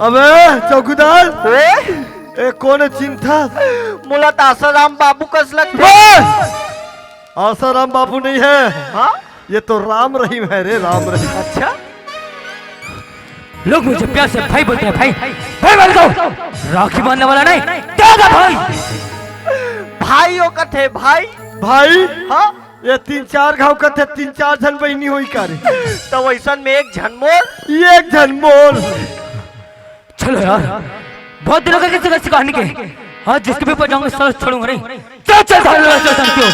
अबे चौकीदार ए कौन चिंता मोला तासाराम बाबू कस लगते। आसाराम बाबू नहीं है हाँ ये तो राम रहीम है रे राम रहीम अच्छा लोग मुझे प्यार से भाई बोलते हैं भाई भाई बोल दो राखी बांधने वाला नहीं दादा भाई भाई ओ कथे भाई भाई हाँ ये 3-4 घाव का थे 3-4 जन बहनी हुई करे तो वैसा में एक झनमोर एक जन मोल चलो यार, बहुत दिनों का किसी का सिखाने के, आज जिसके भी ऊपर जाऊंगा सर छोड़ूंगा नहीं। चल चल चल चल क्यों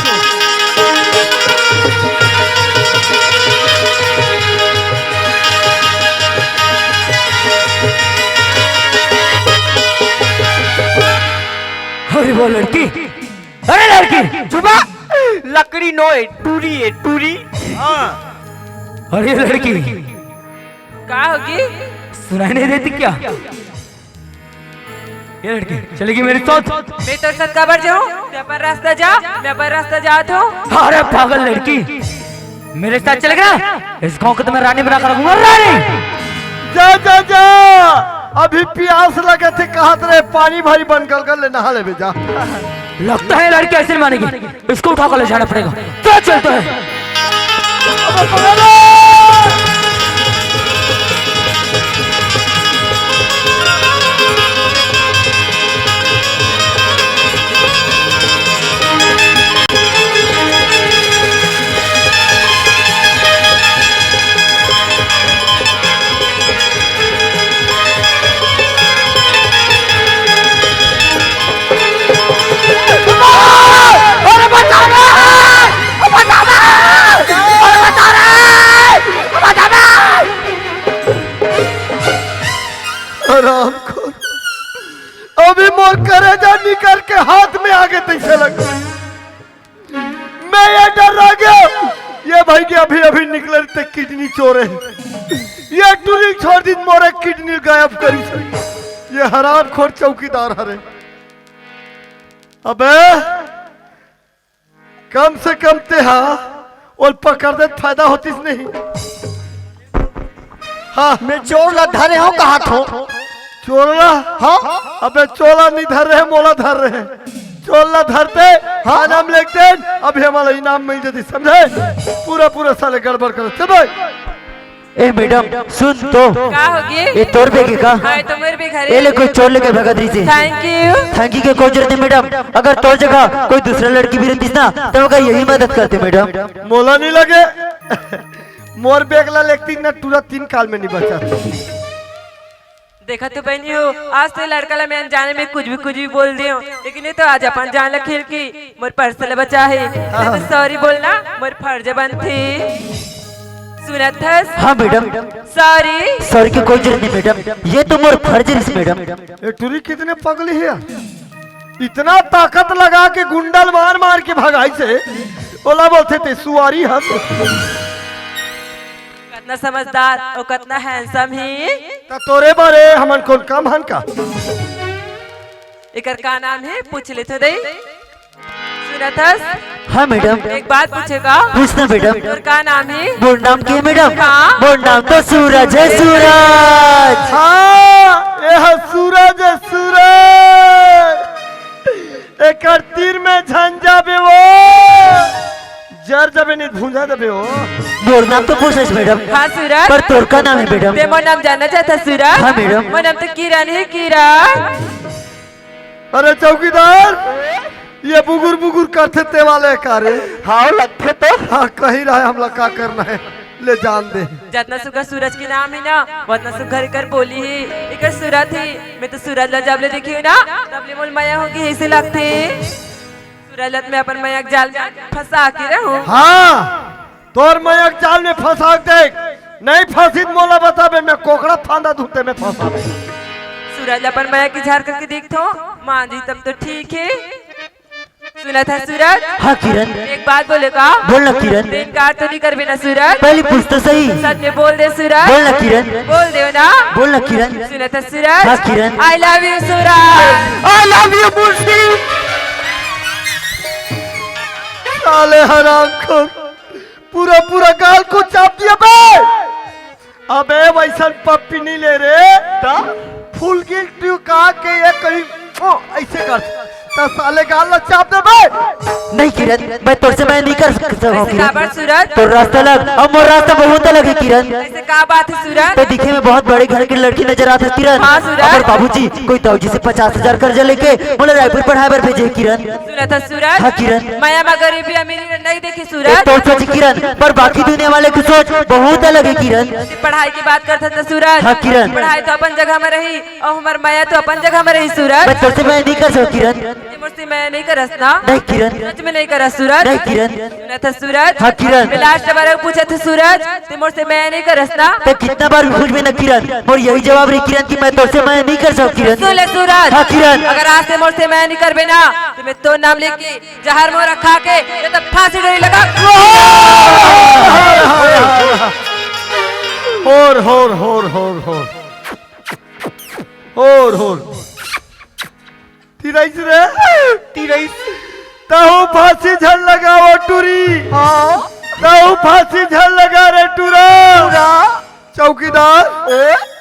अरे वो लड़की, अरे लड़की चुपा, लकड़ी नो है टूरी है टूरी। अरे लड़की का होगी? सुनाई नहीं देती क्या? ये लड़की चलेगी मेरे साथ? मैं तो साथ कबर जाऊं, मैं पर रास्ता जा, मैं पर रास्ता जात हूं। अरे पागल लड़की, मेरे साथ चलेगा? इस गांव को तो मैं रानी बना कर रखूंगा। रानी जा जा जा, अभी प्यास लगे थे कहा रहे पानी भारी बन कर ले नहा ले जा। लगता है लड़की ऐसे नहीं मानेगी, इसको उठा कर ले जाना पड़ेगा। क्या चलते हैं? आराम खोल, अभी मोर करेजा निकल के हाथ में आगे तैसे लग मैं ये डर रह गया ये भाई के अभी अभी निकले थे किडनी चोरे ये टूरी छोड़ दी मोरे किडनी गायब करी से ये हराम खोर चौकीदार हरे। अबे कम से कम ते और पकड़ दे फायदा होती नहीं। हाँ मैं चोर ला धरे हो कहा थो चोरला हाँ अबे चोला नहीं धर रहे मोला धर रहे चोला धरते हाँ नाम लिखते अभी हमारा इनाम मिल जाती समझे पूरा पूरा साले गड़बड़ कर चल भाई। ए मैडम सुन तो, का होगी? ये तोर बेगे का? हाँ तो मेरे भी घर ये ले कोई चोर लेके भगा दी से। Thank you. थैंक यू के कोई जरूरत नहीं मैडम, अगर तोर जगह कोई दूसरा लड़की भी रहती ना तो मगर यही मदद करते मैडम। मोला नहीं लगे मोर बेगला लेती ना पूरा 3 काल में नहीं बचा। देखा तो बहनी हो, आज तो लड़का ला मैं अनजाने में कुछ भी बोल दियो, लेकिन ये तो आज अपन जान ला खेल की मोर पर्सल बचा है। तो सॉरी बोलना मोर फर्ज बन थी। सुना था? हाँ मैडम। सॉरी सॉरी की कोई जरूरत नहीं मैडम, ये तो मोर फर्ज है मैडम। ये टूरी कितने पगली है इतना ताकत लगा के गुंडल मार मार के भगाई से बोला बोलते थे सुवारी हम कितना समझदार और कितना हैंडसम ही। ता तोरे बारे हमन कौन काम हन का एकर का नाम है पूछ ले तो दे। सुना था? हाँ मैडम। एक बात पूछेगा? पूछना मैडम। और का नाम है? बोल नाम क्या है मैडम? हाँ? बोल नाम तो सूरज है सूरज। हाँ यह सूरज है सूरज एक तीर में झंझा बे वो जर जबे नहीं भूंजा जबे वो। बोल नाम तो पूछ मैडम। हाँ सूरज। पर तोर का नाम है मैडम? ते मोर नाम जानना चाहता सूरज? हाँ मैडम। मोर नाम तो किरण है किरण। अरे चौकीदार ये बुगुर बुगुर करते ते वाले कारे हाँ लगते तो हाँ कही रहा है हमला का करना है ले जान दे। जितना सुगर सूरज की नाम है ना उतना सुगर कर बोली ही इकर सूरज थी। मैं तो सूरज ला जब ले देखी हूँ ना तब ले मोल माया होगी ऐसे लगते सूरज लत में अपन माया जाल में फंसा के रहूं। हाँ तोर मयक जाल में फंसा देख नहीं फंसी मोला बताबे मैं कोकड़ा फांदा धुते में फंसा। सूरज अपन माया की झाड़ करके देखो मान जी तब तो ठीक है। सुना था सूरज? हाँ किरण। एक बात बोलेगा? बोलना किरण। दिन कार तो नहीं कर बिना सूरज? पहले पूछ तो सही। सच में बोल दे सूरज। बोलना किरण। बोल दे ना। बोलना किरण। सुना था सूरज? हाँ Kiran. I love you Suraj. I love you Murshi. साले हराम को पूरा पूरा गाल को चाप दिया बे। अबे वैसा पप्पी नहीं ले रे फुल गिल ट्यू का के ये कहीं ऐसे कर तो साले गाल लो चाप दे बे। नहीं किरण, मैं तुझसे मैं नहीं कर सकता हूँ ऐसे का बात किरण। सूरज? तो रास्ता लग, अब मोर रास्ता बहुत अलग है किरण। ऐसे का बात है सूरज? तो दिखे में बहुत बड़े घर की लड़की नजर आता है किरण। हाँ, सूरज। और बाबूजी कोई तौजी से 50,000 कर्जा लेके मुझे रायपुर पढ़ाए बर भेजे किरण। सुना था सूरज? हाँ, किरण। माया में गरीबी अमीरी नहीं देखी एक सूरज? तो सोच किरण, पर बाकी दुनिया वाले की सोच बहुत अलग है किरण। पढ़ाई की बात करता था सूरज। हाँ, किरण। पढ़ाई तो अपन जगह में रही और हमार माया तो अपन जगह में रही सूरज। मैं तुझसे मैं नहीं कर सकता किरण। ये मुझसे मैं नहीं करस ना? नहीं किरण, सच में नहीं करस सूरज? नहीं किरण। सुना था सूरज? हाँ, किरण। मैं लास्ट बार पूछा था सूरज, ते मुझसे मैं नहीं करस ना? तो कितना बार भी पूछ में न किरण, और यही जवाब रही किरण की मैं तुझसे मैं नहीं कर सकता किरण। सुन ले सूरज। हाँ, किरण। अगर आज से मुझसे मैं नहीं करबे ना तो मैं तो नाम लिख के जहर मोरा खा के ये तो फांसी डोरी लगा। होर होर होर होर होर होर होर तिरैस रे तिरैस ताऊ फांसी झल लगाओ टूरी। ताऊ फांसी झल लगा रे टूरा। चौकीदार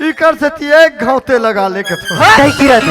इकर से तिए घावते लगा लेके तो। नहीं किरण,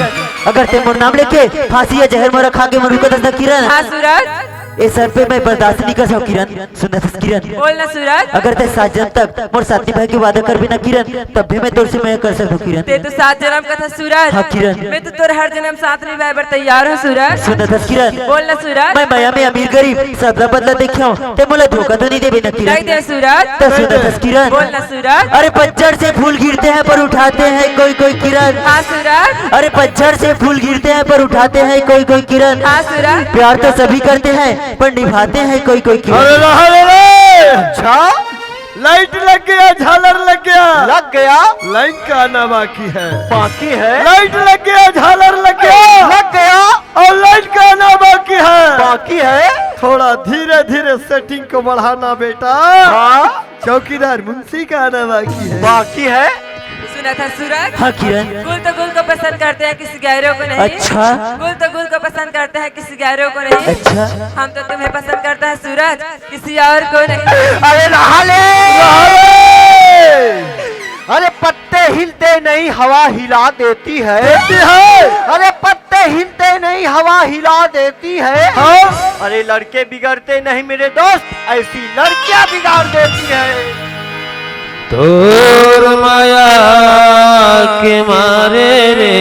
अगर ते मोर नाम लेके फांसी या जहर मोरा खा के मरू को दस किरण, हाँ सूरज? ए सर पे मैं बर्दाश्त नहीं कर सकता किरण। सुन दस किरण, बोल ना सूरज। अगर ते 7 जन्म तक मोर साथी भाई के वादा कर भी ना किरण, तब भी मैं तुझसे मैं कर सकता हूँ किरण। ते तो 7 जन्म का था सूरज। हाँ, किरण। मैं तो तोर हर जन्म साथ निभाए बर तैयार हूँ सूरज। सुन दस किरण, बोल ना सूरज। मैं माया में अमीर गरीब सबका बदला देखा हूँ, ते मोला धोखा तो नहीं देबे ना नहीं किरण। दे सूरज। तो सुन दस किरण, बोल ना सूरज। अरे पतझड़ से फूल गिरते हैं पर उठाते हैं कोई कोई किरण। हाँ सूरज। अरे पतझड़ से फूल गिरते हैं पर उठाते हैं कोई कोई किरण। हाँ सूरज। प्यार तो सभी करते हैं पर निभाते हैं कोई कोई किरण। अरे रे अच्छा लाइट लग गया, झालर लग गया। लग गया, लाइट का आना बाकी है। बाकी है। लाइट लग गया, झालर लग गया। लग गया, और लाइट का आना बाकी है। बाकी है। थोड़ा धीरे धीरे सेटिंग को बढ़ाना बेटा। हाँ, चौकीदार मुंशी का आना बाकी है। बाकी है। सुना था सूरज? हाँ किरण। गुल तो गुल को पसंद करते हैं, किसी गैरों को नहीं। अच्छा। गुल तो गुल को पसंद करते हैं, किसी गैरों को नहीं। अच्छा। हम तो तुम्हें पसंद करते हैं सूरज, किसी और को नहीं। अरे नहा ले। अरे पत्ते हिलते नहीं हवा हिला देती है। अरे पत्ते हिलते नहीं हवा हिला देती है। हाँ? अरे लड़के बिगड़ते नहीं मेरे दोस्त, ऐसी लड़कियां बिगाड़ देती है। तोर माया के मारे रे,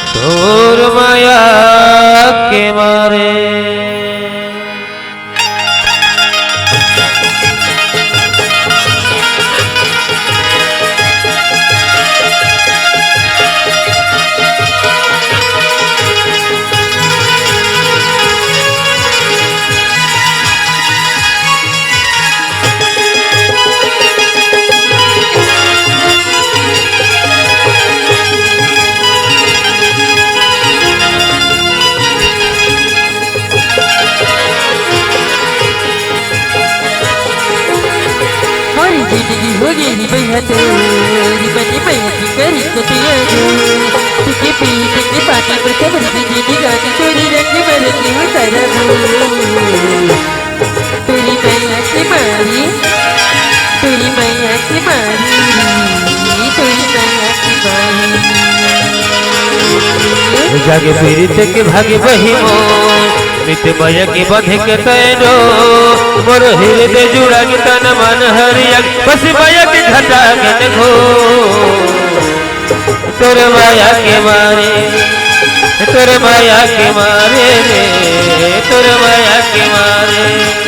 तोर माया के मारे। जिंदगी हो गई बेहतरी बनी बेहती करी को तुझे पीत के पानी पर खबर जिंदगी गाती तेरी रंग बरती हूँ सारा तेरी मैया की मारी, तेरी मैया की मारी, तेरी मैया की मारी। जागे पीड़ित के भागे बही मोर, मित मय के बधे के तैरो। मोर हृदय जुड़ा के तन मन हरिया, बस मय के घटा के घो। तोरे माया के मारे, तोरे माया के मारे रे, तोरे माया के मारे।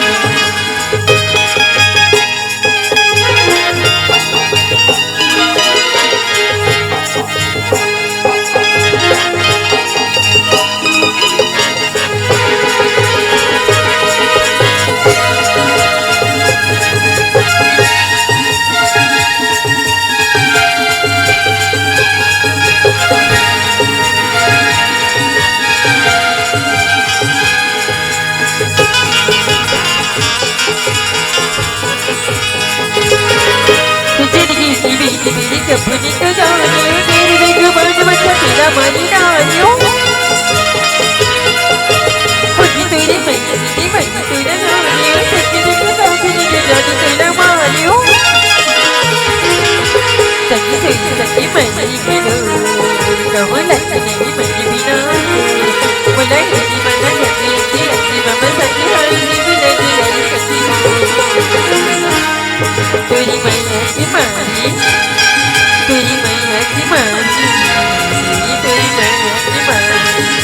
अपनी तो जानियो तेरे बेजुबान बच्चा तेरा मानी डालियो खुदी तेरे मैया की मैया तेरा जानियो सच्ची देखो साथी ने जानी तेरा मानियो सच्ची सच्ची मैया की लो कहूँ लगता नहीं मैंने बिना मारी तेरी मैया की मारी तेरी मैया की मारी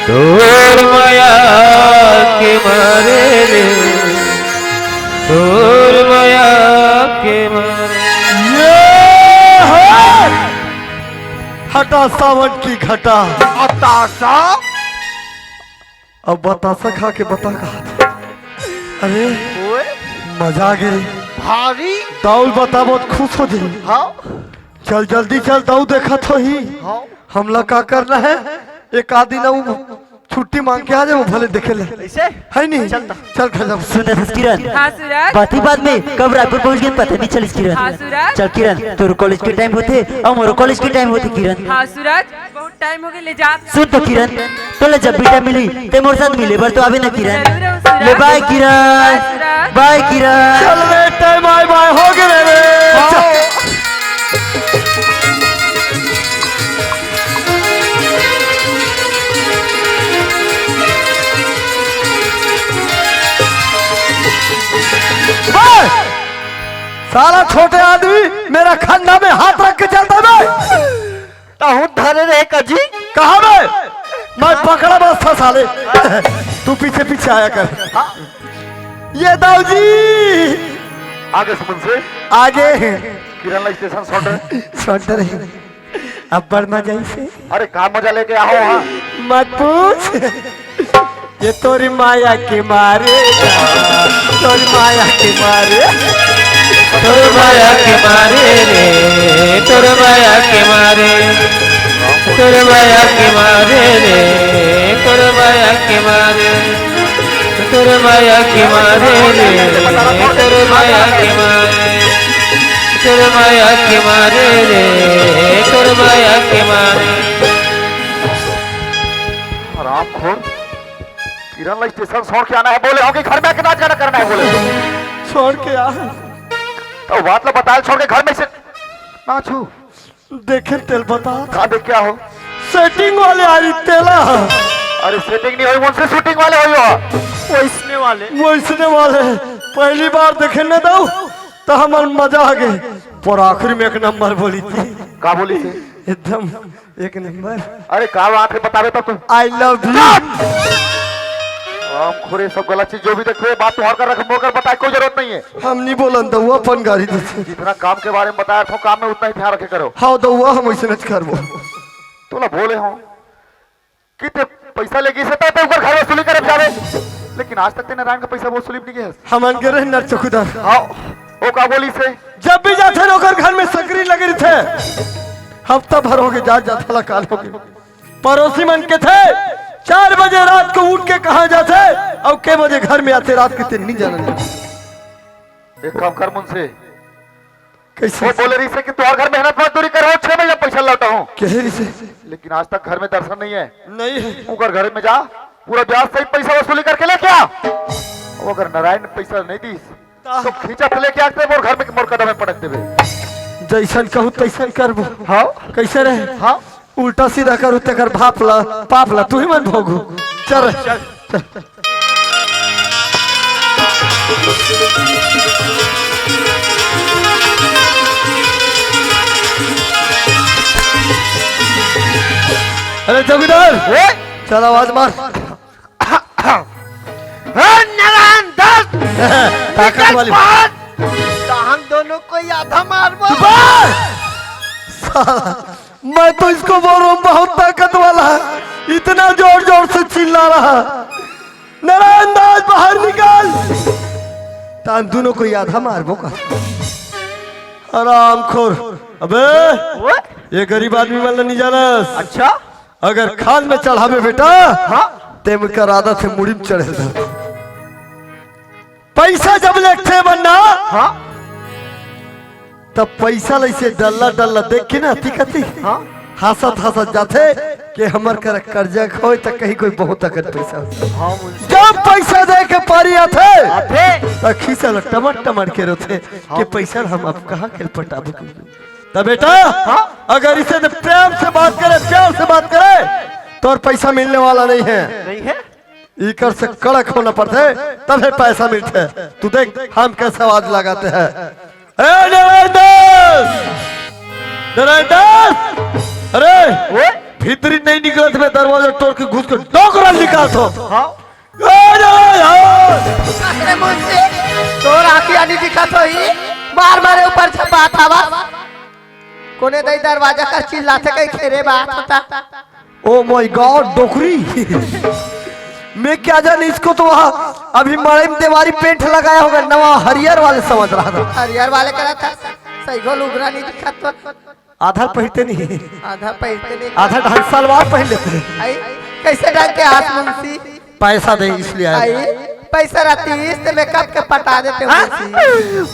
तोर माया के मारे रे तोर माया के मारे हटा सावन की घटा बतासा अब बतासा खा के बता कहा अरे मजा आ गई भारी दाऊल बता बहुत खुश हो गई हाँ चल जल्दी चल दाऊ देखा तो ही हाँ हमला का करना है एक आदि ना छुट्टी मांग के आ जाए वो भले देखे ले ऐसे है नहीं चल खजा सुन किरण हाँ सूरज बात ही बाद में कब रायपुर पहुंच गए पता नहीं चलिस किरण हाँ सूरज चल किरण तोर कॉलेज के टाइम होते और मोर कॉलेज के टाइम होते किरण हाँ सूरज बहुत टाइम हो गया ले जा सुन तो किरण तोले जब भी टाइम मिली ते मोर साथ मिले बर तो आवे ना किरण जरूर आऊं सूरज। ले बाय किरण सूरज। बाय किरण चल रे टाइम बाय बाय हो गए रे साला छोटे आदमी मेरा खंडा में हाथ रख के चलता मैं ताहू धरे रहे कजी कहा मैं पकड़ा बस था साले तू पीछे पीछे आया कर ये दाऊ जी आगे सुमन से आगे किरण ला स्टेशन छोटे रहे अब बड़ मजा से अरे कहाँ मजा लेके आओ वहाँ मत पूछ ये तोरी माया के मारे तोरी माया के मारे तोर माया के मारे रे तोर माया के मारे तोर माया के मारे रे तोर माया के मारे तोर माया के मारे रे तोर माया के मारे तोर माया के मारे रे तोर माया के मारे राम खोर किरण ला स्टेशन छोड़ के आना है बोले हो कि घर में आके नाच गाना करना है बोले छोड़ के आ तो बात ला बताया छोड़ के घर में से ना छू देखे तेल बता कहाँ देख क्या हो सेटिंग वाले आई तेला अरे सेटिंग नहीं हुई मुझसे शूटिंग वाले हुई हो वो इसने वाले पहली बार देखे न दो तो हमार मजा आ गए पर आखिरी में एक नंबर बोली थी का बोली से एकदम एक नंबर अरे का वहाँ पे बतावे तो तुम आई लव यू राम खोरे सब गलत चीज जो भी देखे बात तो हर कर रख मोकर बताए कोई जरूरत नहीं है हम नहीं बोलन तो वो अपन गाड़ी दे जितना काम के बारे में बताया था काम में उतना ही ध्यान रखे करो हाँ तो वो हम ऐसे नच करबो तो ना बोले हो कितने पैसा लेके से तो ऊपर घर वसूली करे जावे लेकिन आज तक ते नारायण का पैसा वसूली नहीं किया हमन के रहे नर चौकीदार हाँ वो का बोली से जब भी जाते नौकर घर में सकरी लगी थे हफ्ता भर हो गए जात वाला काल हो गए पड़ोसी मन के थे 4 बजे रात को उठ के कहा जाते और के बजे घर में आते रात के तीन नहीं जाना एक काम कर मुझसे कैसे वो बोले रही से कि तू और घर मेहनत मजदूरी करो 6 बजे पैसा लौटा हूँ कह रही से लेकिन आज तक घर में दर्शन नहीं है नहीं है तू अगर घर में जा पूरा ब्याज सहित पैसा वसूली करके लेके आ वो अगर नारायण ने पैसा नहीं दी तो खींचा तो लेके आते और घर में मोर कदम में पटक देवे जैसन कहूँ तैसन करबो हाँ कैसे रहे हाँ उल्टा सीधा करू तेकर भापला पापला तू ही मन भोगू चल चल अरे चौकीदार चल आवाज मार नारायण दस ताकत वाली तो हम दोनों को आधा मारबो मैं तो इसको बोल रहा हूँ बहुत ताकत वाला है इतना जोर जोर से चिल्ला रहा नारायण दास बाहर निकाल तो हम दोनों को आधा मारबो का आराम खोर अबे ये गरीब आदमी वाला नहीं जाना अच्छा अगर खाल में चढ़ावे बेटा हाँ तेम कर आदत है मुड़ी में चढ़े पैसा जब लेते बनना हाँ तब पैसा लैसे डल्ला डल्ला देख के ना अति कति हाँ हंसत हंसत जाते कि हमर कर कर्जा खोए तो कहीं कोई बहुत अकड़ पैसा जब पैसा दे के पारी आते तो खींचल टमट टमट के रोते कि पैसा हम अब कहाँ के पटाबो तब बेटा हाँ अगर इसे प्रेम से बात करे प्यार से बात करे तोर पैसा मिलने वाला नहीं है। नहीं है? इकर से कड़क होना पड़ते तभी पैसा मिलते। तू देख हम कैसे आवाज लगाते हैं। ए नारायण दास! नारायण दास! अरे भीतरी नहीं निकलत में दरवाजा तोड़ के घुस के डोकरा निकाल तो। अरे मुंशी तोर आखिया नहीं दिखत होई, मार मारे ऊपर छपा थावा कोने दई दरवाजा कर चिल्लाते कई खेरे बात होता। ओ माय गॉड डोकरी! मैं क्या जाने इसको तो वहाँ अभी मड़ई में दीवारी पेंट लगाया होगा नवा हरियर वाले समझ रहा था। हरियर वाले करा था सही गोल उगरा नहीं दिखत तो। आधा पहनते नहीं, आधा पैसे नहीं, आधा ढंग सलवार पहन लेते हैं। आई कैसे ढंग के हाथ मुंशी पैसा दे इसलिए आई आए। पैसा रहती इससे मेकअप के पटा देते हो मुंशी।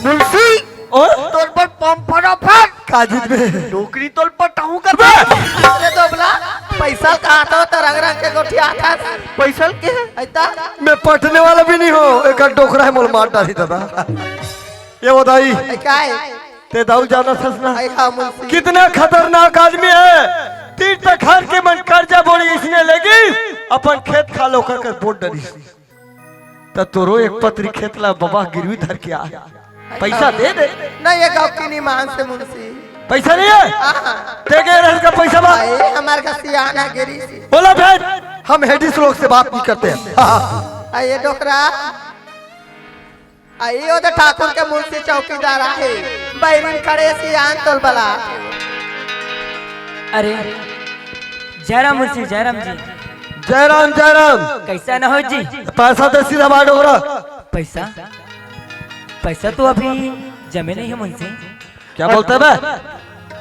मुंशी तोर पर पंप फटाफट काजिद में डोकरी तोल पर टाहू कर दे। अरे दोबला पैसा कहाँ था तो रंग रंग के गोठी आता पैसा के है? ऐसा मैं पटने वाला भी नहीं हूँ। एक डोकरा है मोल मार डाली दादा। ये बताई क्या है ते दाऊ जाना था ना आई हाँ मुंशी कितना खतरनाक आदमी है। तीन तखार के मन कर्जा बोली इसने लेगी अपन खेत खा लो कर बोट डरी तो तोरो एक पत्री खेत ला बाबा गिरवी धर के आ पैसा दे दे। नहीं ये गाँव की नहीं मान से मुंशी पैसा नहीं है ते गए रह का पैसा बा आई हमारे का सियाना गिरी बोला भेद हम हेडिस लोग से बात नहीं करते हैं। आई ये डोकरा आई वो तो ठाकुर के मुंशी चौकीदार है बैरिन खड़े सियान तोल बला। अरे जयराम मुंशी जयराम जी जयराम जयराम कैसा न हो जी? पैसा दे सीधा बाढ़ डोकरा। पैसा पैसा तो अभी जमे नहीं है मुंशी। क्या बोलते बे?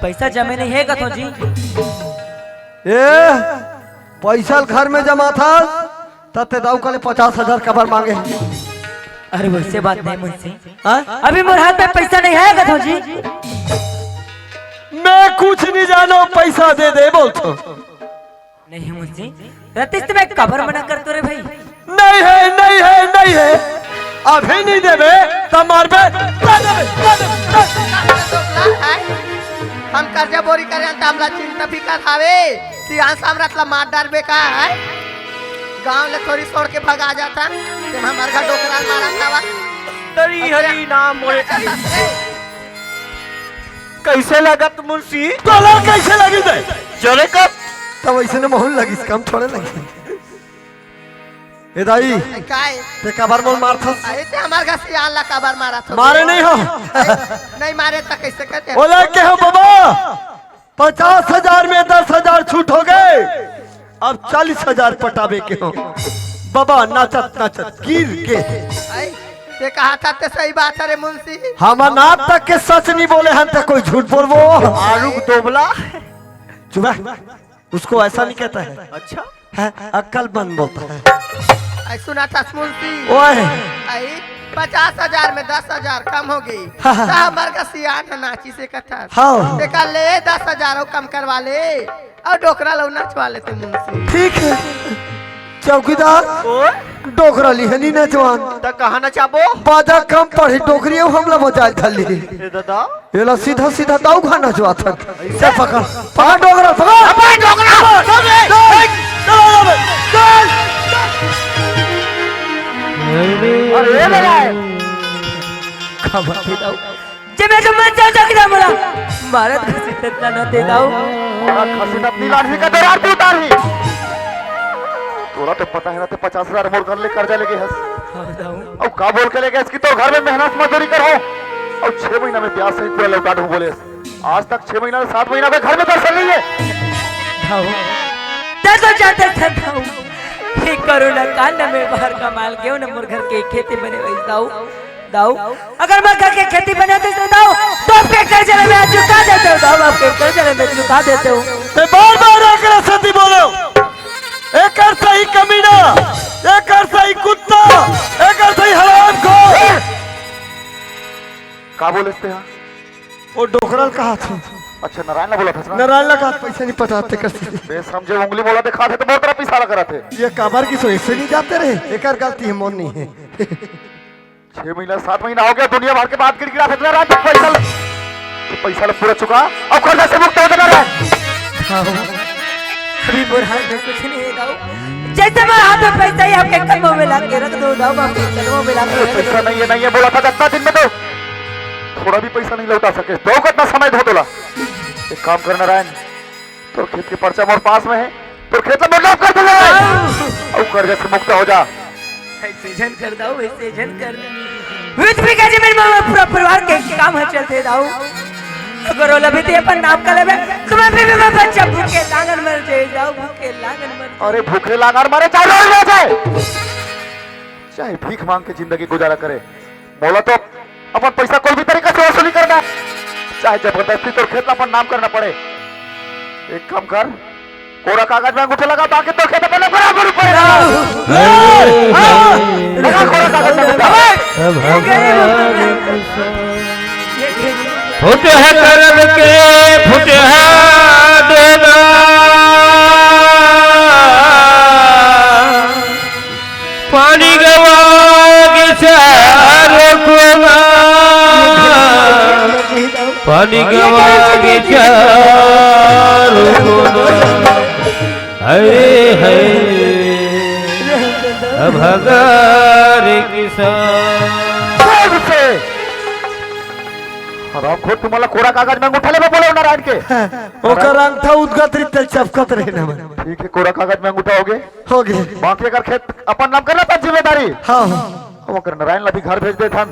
पैसा जमे नहीं है कथो जी। ए पैसा घर में जमा था तते दाऊ का 50,000 कबर मांगे। अरे वैसे बात नहीं मुंशी, हाँ? अभी मोर हाथ में पैसा नहीं है कथो जी। मैं कुछ नहीं जानो पैसा दे दे बोल तो। नहीं मुंशी रतीश तुम्हें कबर मना कर तो रे भाई। नहीं है नहीं है नहीं है अभी नहीं देवे तब मारबे हम कर्जा बोरी करे तो हमला चिंता फिकर हावे सियान सामरात ला मार डालबे का है गांव ले थोड़ी छोड़ के भगा जाता ते हमार घर डोकरा मारा थावा तरी हरी नाम मोरे कैसे लगत मुंशी? तोला कैसे लगी दे चले कब तब ऐसे न मोहन लगी कम थोड़े लगी। ए दाई काय ते कबर मोल मार था आई ते हमार घर सियान ला कबर मारा था मारे नहीं हो नहीं मारे तो कैसे करते बोला के हो बाबा 50,000 में 10,000 छूट हो गए अब 40,000 पटाबे के हो बाबा नाचत नाचत गिर के। आई ते कहा था ते सही बात है रे मुंशी। हम नाप तक के सच नहीं बोले हम तक कोई झूठ बोलबो। आरुक दोबला चुप उसको ऐसा नहीं कहता है। अच्छा है अक्ल बंद बोलता है। आई सुना था मुंशी ओए आई 50,000 में 10,000 कम हो गई हाँ। तो हमार का सियान नाची से कथा हाँ। देखा ले 10,000 और कम करवा ले और डोकरा लो नचवा लेते मुंशी। ठीक है चौकीदार डोकरा लिहनी न जवान त कहां न चाबो बाजा कम पढ़ी डोकरी हमला बजा थली ए दादा एला सीधा सीधा दाऊ खाना जवा था से पकड़ पकड़ डोकरा पकड़ अबे डोकरा चल अरे लगा खबर दे दाऊ जब मैं तो मर जाऊंगा मोला भारत का सिद्धांत न दे दाऊ। खसीद अपनी लाठी का दरार पे उतारी तोरा तो पता है ना ते 50,000 मोर घर ले कर्जा लेके हस हाँ दाऊ और का बोल के लेके इसकी तो घर में मेहनत मजदूरी करो और 6 महीना में ब्याज सहित पूरा लौटा दूं बोले आज तक 6 महीना 7 महीना में घर में दर्शन नहीं है दाऊ देखो जाते थे दाऊ ये कोरोना काल में बाहर का माल क्यों न मोर घर के खेती बने वही दाऊ दाऊ अगर मैं घर के खेती बनाते तो दाऊ तो आपके कर्जे में मैं चुका देते हो दाऊ आपके कर्जे में चुका देते हो। ते बार-बार एकरा सती बोलो एकर सही कमीना एकर सही कुत्ता एकर सही हराम खोर का बोले इसते हां वो डोकरल कहा था। अच्छा नारायण ने बोला था ना नारायण लगा पैसे नहीं पटाते कर बे समझे उंगली बोला दिखा थे तो बहुत तरफ इशारा करा थे ये काबर की सोच से नहीं जाते रहे एकर गलती है मोन नहीं है। 6 महीना 7 महीना हो गया दुनिया भर के बाद गिरगिरा फेंकना रहा तो पैसा पूरा चुका अब कर्जा से मुक्त हो जाना रहा अभी मोर हाथ में कुछ नहीं है दाऊ। जैसे मेरे हाथ में पैसा ही आपके कदमों में ला के रख दो दाऊ, आपके कदमों में ला के रख पैसा दो। नहीं है बोला था कितना दिन में तो थोड़ा भी पैसा नहीं लौटा सके तो कितना समय धो तोला। एक काम कर नारायण, तो खेत के पर्चा मोर पास में है, तो खेत में मुर्गा कर दे और कर्ज से मुक्त हो जा। ऐसे जन कर दाऊ, ऐसे जन कर। विच बिका जी मेरे मामा पूरा परिवार के काम है चलते दाऊ। अगर ओला भी ते अपन नाम का लेबे तो मैं भी बच्चा भूखे लागन मर जाए दाऊ, भूखे लागन मर। अरे भूखे लागार मारे चाहे रोज ले जाए, चाहे भीख मांग के जिंदगी गुजारा करे, बोला तो अपन पैसा कोई भी तरीका से वसूली करना, चाहे जबरदस्ती तो खेत अपन नाम करना पड़े। एक काम कर, कोरा कागज में अंगूठे लगा, बाकी तो खेत अपने बराबर रुपए लगा कोरा कागज में फुट है कर्म के फुट है देना, पानी गवा के चारों कोना, पानी गवा के चारों कोना, हरे हरे भगार किसान। हराम खोर तुम्हाला कोरा कागज में अंगूठा लेबे बोले नारायण के ओकर अंगूठा उद्गत रित चपकत रहे ना। ठीक है, कोरा कागज में अंगूठा हो गए बाकी अगर खेत अपन नाम करना था जिम्मेदारी। हाँ वो कर नारायण अभी घर भेज दे थन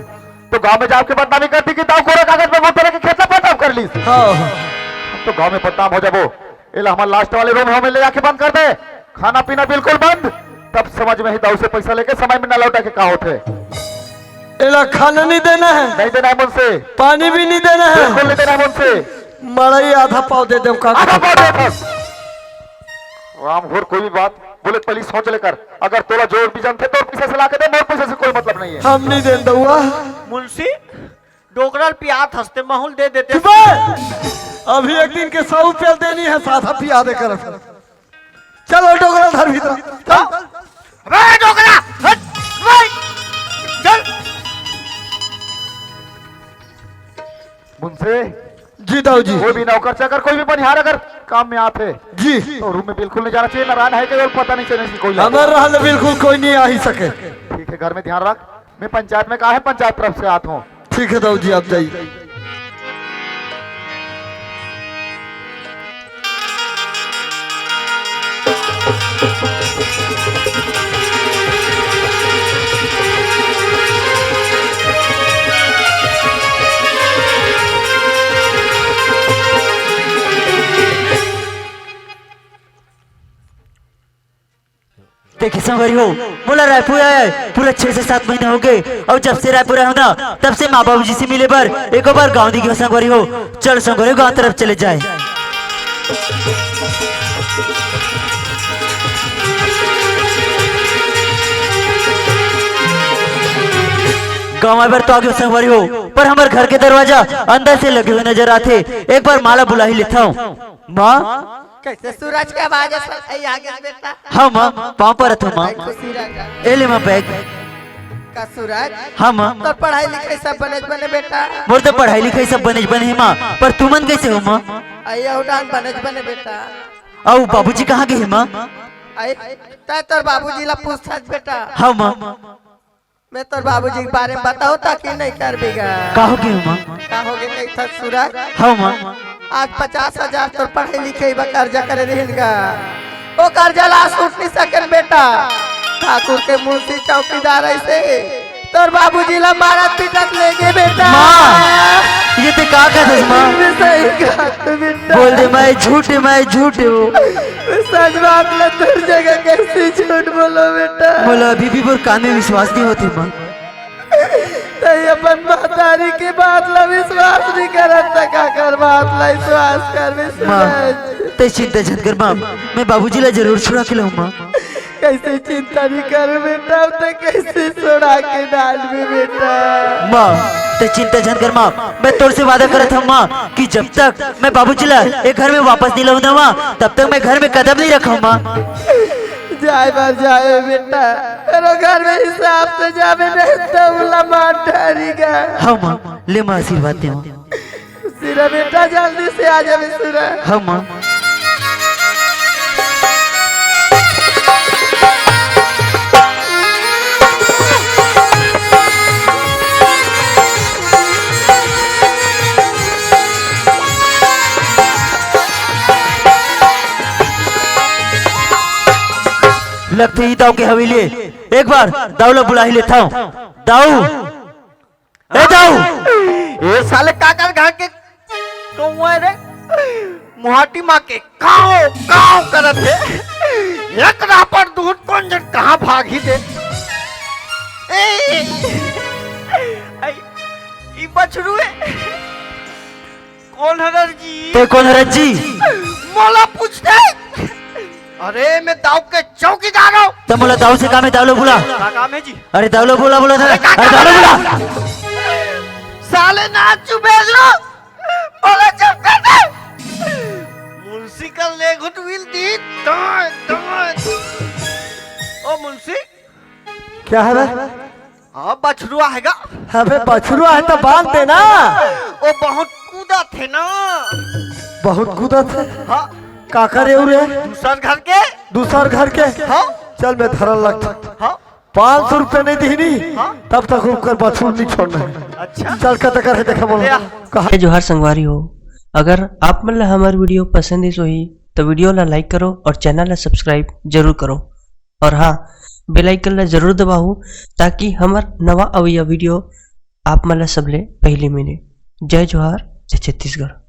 तो गांव में जाके बदनामी करती कि ताऊ कोरा कागज में अंगूठा लेके खेत में बदनाम कर ली। तो गांव में बदनाम हो जाबो, एला हमारे लास्ट वाले रूम में ले जाके बंद कर दे, खाना पीना बिल्कुल बंद, तब समझ में ही दाऊ से पैसा लेके समय में न लौटा के का होते। एला खाना नहीं देना है, नहीं देना है मुझसे, पानी भी नहीं देना है, बिल्कुल नहीं देना है मुझसे, मड़ई आधा पाव दे दे का आधा पाव दे बस। राम घोर कोई भी बात बोले पहले सोच लेकर, अगर तोला जोर भी जानते तो पैसे से लाके दे, मोर पैसे से कोई मतलब नहीं है। हम नहीं दे दउआ मुंशी डोगरल पियात हंसते माहौल दे देते। अभी एक दिन के 100 रुपया देनी है, साधा पिया दे कर। चलो डोगरा धर भीतर चल। अबे डोगरा हट चल। मुझसे जी दाऊ जी, कोई भी नौकर चाकर कोई भी बनिहार अगर काम में आते जी तो रूम में बिल्कुल नहीं जाना चाहिए। नारायण है कि पता नहीं चलने की कोई हमार रहल बिल्कुल कोई नहीं आ ही सके। ठीक है, घर में ध्यान रख, मैं पंचायत में कहा है पंचायत तरफ से आता हूँ। ठीक है दाऊ जी, आप जाइए। देखिए संगरी हो, बोला रायपुर आया पूरा 6 से 7 महीने हो गए, और जब से रायपुर आया ना तब से माँ बाबू जी से मिले पर एक बार गाँव दिखे संगरी हो। चल संगरी गाँव तरफ चले जाए। गाँव बार तो आगे संगरी हो, पर हमारे घर के दरवाजा अंदर से लगे हुए नजर आते। एक बार माला बुला ही लेता हूँ। माँ कैसे सूरज के आवाज है आगे बेटा? हाँ माँ, पाँव पर रखो माँ। खुशी राजा ए ले माँ बैग। का सूरज, हाँ माँ। तो पढ़ाई लिखाई सब बने बेटा? मोर तो पढ़ाई लिखाई सब बने है माँ, पर तू मन कैसे हो माँ? आइया उड़ान बने बेटा। आओ बाबूजी कहाँ गए माँ? आई तय तोर बाबूजी ला पूछताछ बेटा। हाँ माँ। मैं तोर बाबूजी के बारे में बताओ ताकि नहीं कर बेगा। का हो गए माँ? का हो गए नहीं था सूरज? हाँ माँ। आज 50,000 तोर पढ़ाई लिखाई बा कर्जा करे रहेगा, वो कर्जा ला सूट नहीं सके बेटा। ठाकुर के मुंशी चौकीदार ऐसे तोर बाबूजी ला मारत पीटत लेगे बेटा। माँ ये ते का कहत माँ? सही कहत बेटा। बोल दे मैं झूठ हूँ। सच बात ला तोर जगह कैसे झूठ बोलो बेटा? बोला अभी भी बोर कान में विश्वास नहीं होती माँ। तई अपन महतारी के बात ला विश्वास नहीं करत का कर बात ला विश्वास कर माँ विश्वास। ते चिंता मत कर माँ, मैं बाबूजी ला जरूर छुड़ा के लाऊं माँ। कैसे चिंता नहीं कर बेटा, तो कैसे छोड़ा के डाल में बेटा। माँ ते चिंता मत कर माँ, मैं तोर से वादा करत हूँ माँ कि जब तक मैं बाबूजी ला एक घर में वापस नहीं लाऊं ना माँ, तब तक मैं घर में कदम नहीं रखूँ माँ। जाए बार जाए बेटा, तेरे घर में हिसाब से जावे नहीं तो लम्बा ठहरेगा। हाँ माँ, ले माँ आशीर्वाद दे माँ। सिरा बेटा जल्दी से आ जावे सिरा। हाँ माँ। लगते ही दाऊ के हवेली एक बार दाऊ लोग बुला ही लेता हूँ। दाऊ ए दाऊ ये साले काकर घा के कौआ रे मुहाटी माँ के काव काव करत है। एक रापर दूध कौन जन कहाँ भागी दे। ई बछरू है कौन है जी? तो कौन है जी? मोला पूछते। अरे मैं दाऊ के चौकीदार हूँ। तो बोला दाऊ से काम है, दाऊ लोग बुला। क्या काम है जी? अरे दाऊ लोग बोला बोला था। अरे दाऊ लोग बुला। साले नाचू भेज लो बोला चलते थे। मुंशी का ले घुट विल दी दाएं दाएं। ओ मुंशी क्या है बे? हाँ बछरुआ हैगा। अबे बछरुआ है तो बांध देना। ओ बहुत कूदा थे ना। बहुत कूदा थे। हाँ का करे उरे? दूसर घर के। दूसर घर के। हाँ चल मैं धरल लगता। हाँ 500 रुपये नहीं दीनी तब तक रुक कर बछरू नहीं छोड़ना है। अच्छा चल कर कर देखा बोलो कहा। जोहार संगवारी हो, अगर आप मन ला हमार वीडियो पसंद है सोही तो वीडियो ला लाइक करो और चैनल ला सब्सक्राइब जरूर करो। और हाँ, बेल आइकन ला जरूर दबाओ ताकि हमार नवा अवैया वीडियो आप मन ला सबले पहले मिले। जय जोहार, जय छत्तीसगढ़।